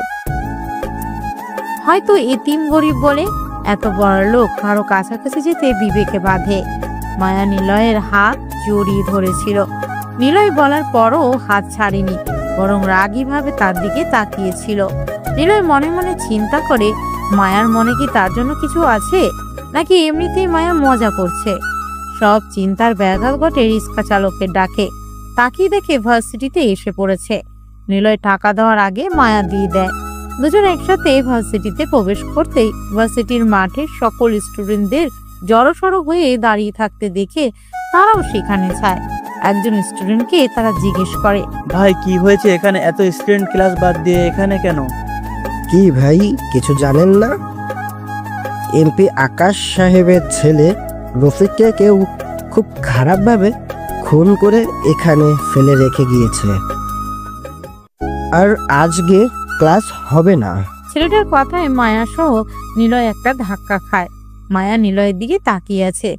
হয়তো এতিম গরিব বলে এত বড় লোক কারো কাছাকাছি যেতে বিবেকে বাঁধে। মায়া নিলয়ের হাত জড়িয়ে ধরেছিল। নিলয় বলার পরও হাত ছাড়েনি, বরং রাগীভাবে তার দিকে তাকিয়েছিল। নিলয় মনে মনে চিন্তা করে, মায়ার মনে কি তার জন্য কিছু আছে, নাকি এমনিতেই মায়া মজা করছে। সব চিন্তার ব্যাঘাত ঘটে রিক্সা চালকের ডাকে। তাকিয়ে দেখে ভার্সিটিতে এসে পড়েছে। নিলয় টাকা দেওয়ার আগে মায়া দিয়ে দেয়। দুজন একসাথে ভার্সিটিতে প্রবেশ করতেই ভার্সিটির মাঠে সকল স্টুডেন্টদের জড়সড় হয়ে দাঁড়িয়ে থাকতে দেখে তারাও সেখানে যায়। একজন স্টুডেন্টকে তারা জিজ্ঞেস করে, ভাই কি হয়েছে এখানে? এত স্টুডেন্ট ক্লাস বাদ দিয়ে এখানে কেন? কি ভাই, কিছু জানেন না? এমপি আকাশ সাহেবের ছেলে রফিককে কেউ খুব খারাপভাবে খুন করে এখানে ফেলে রেখে গিয়েছে, আর আজকে ক্লাস হবে না। ছেলেটার কথায় মায়া সহ নিলয় একটা ধাক্কা খায়। মায়া নিলয়ের দিকে তাকিয়ে আছে।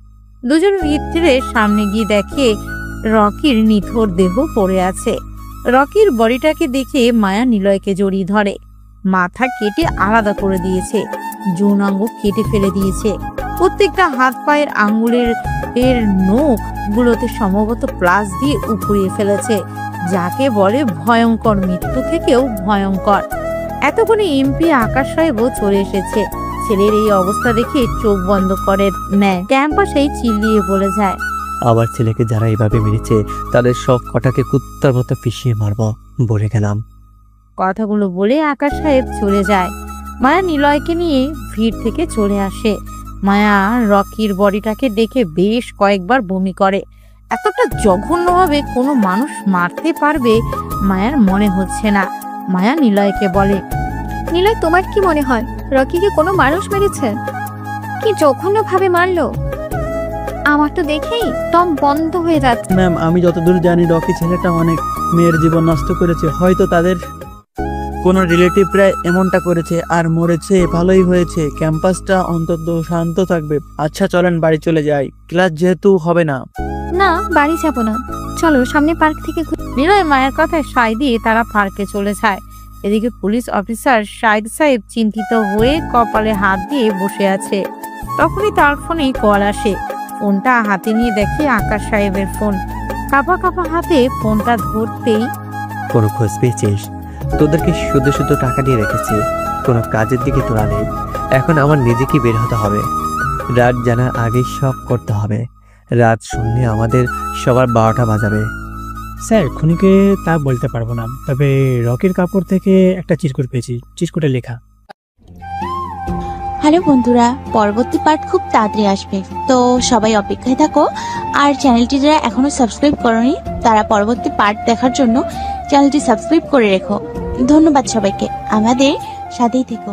দুজন ভিতরে সামনে গিয়ে দেখে রকির নিথর দেহ পড়ে আছে। রকির বডিটাকে দেখে মায়া নিলয়কে জড়িয়ে ধরে। মাথা কেটে আলাদা করে দিয়েছে, যৌনাঙ্গ কেটে ফেলে দিয়েছে। প্রত্যেকটা হাত পায়ের আঙ্গুলের নখ গুলোতে সম্ভবত প্লাস দিয়ে উপড়িয়ে ফেলেছে, যাকে বলে ভয়ঙ্কর, মৃত্যু থেকেও ভয়ঙ্কর। এতক্ষণে এমপি আকাশ সাহেবও চলে এসেছে। ছেলের এই অবস্থা দেখে চোখ বন্ধ করে নেয়। ক্যাম্পাসেই চিল্লিয়ে বলে যায়, আমার ছেলেকে যারা এইভাবে মেরেছে তাদের সব কটাকে কুত্তার মতো পিষিয়ে মারব, বলে গেলাম। কথাগুলো বলে আকাশ সাহেব চলে যায়। মায়া নিলয়কে নিয়ে ভিড় থেকে চলে আসে। মায়া রকির বডিটাকে দেখে বেশ কয়েকবার বমি করে। এতটা জঘন্যভাবে কোনো মানুষ মারতে পারবে মায়ার মনে হচ্ছে না। মায়া নিলয়কে বলে, নিলয়, তোমার কি মনে হয় রকিকে কোনো মানুষ মেরেছে? কি জঘন্যভাবে মারলো! আমার তো দেখেই দম বন্ধ হয়ে যাচ্ছে। ম্যাম, আমি যতদূর জানি রকি ছেলেটা অনেক মেয়ের জীবন নষ্ট করেছে। হয়তো তাদের কোনো রিলেটিভরা এমনটা করেছে আর মরেছে, ভালোই হয়েছে। ক্যাম্পাসটা অন্তত শান্ত থাকবে। আচ্ছা চলেন বাড়ি চলে যাই, ক্লাস যেহেতু হবে না। না, বাড়ি যাব না। চলো সামনে পার্ক থেকে নিলয় মায়ের কথায় সায় দিয়ে তারা পার্কে চলে যায়। এদিকে পুলিশ অফিসার শাহিদ সাহেব চিন্তিত হয়ে কপালে হাত দিয়ে বসে আছে। তখনই তার ফোনে কল আসে। ফোনটা হাতে নিয়ে দেখে আকাশ সাহেবের ফোন। কাঁপা কাঁপা হাতে ফোনটা ধরতেই, কোনো খোঁজ পেয়েছিস? তোদেরকে শুধু শুধু টাকা দিয়ে রেখেছি, কোনো কাজের দিকে তোরা নেই। এখন আমার নিজেকে বের হতে হবে। রাত জানার আগেই সব করতে হবে। রাত শুনলে আমাদের সবার 12টা বাজাবে। স্যার খুনিকে তা বলতে পারবো না, তবে রকির কাপড় থেকে একটা চিরকুট পেয়েছি, চিরকুটে লেখা। হ্যালো বন্ধুরা, পরবর্তী পার্ট খুব তাড়াতাড়ি আসবে, তো সবাই অপেক্ষায় থাকো। আর চ্যানেলটি যারা এখনো সাবস্ক্রাইব করোনি তারা পরবর্তী পার্ট দেখার জন্য চ্যানেলটি সাবস্ক্রাইব করে রেখো। ধন্যবাদ সবাইকে, আমাদের সাথেই থেকো।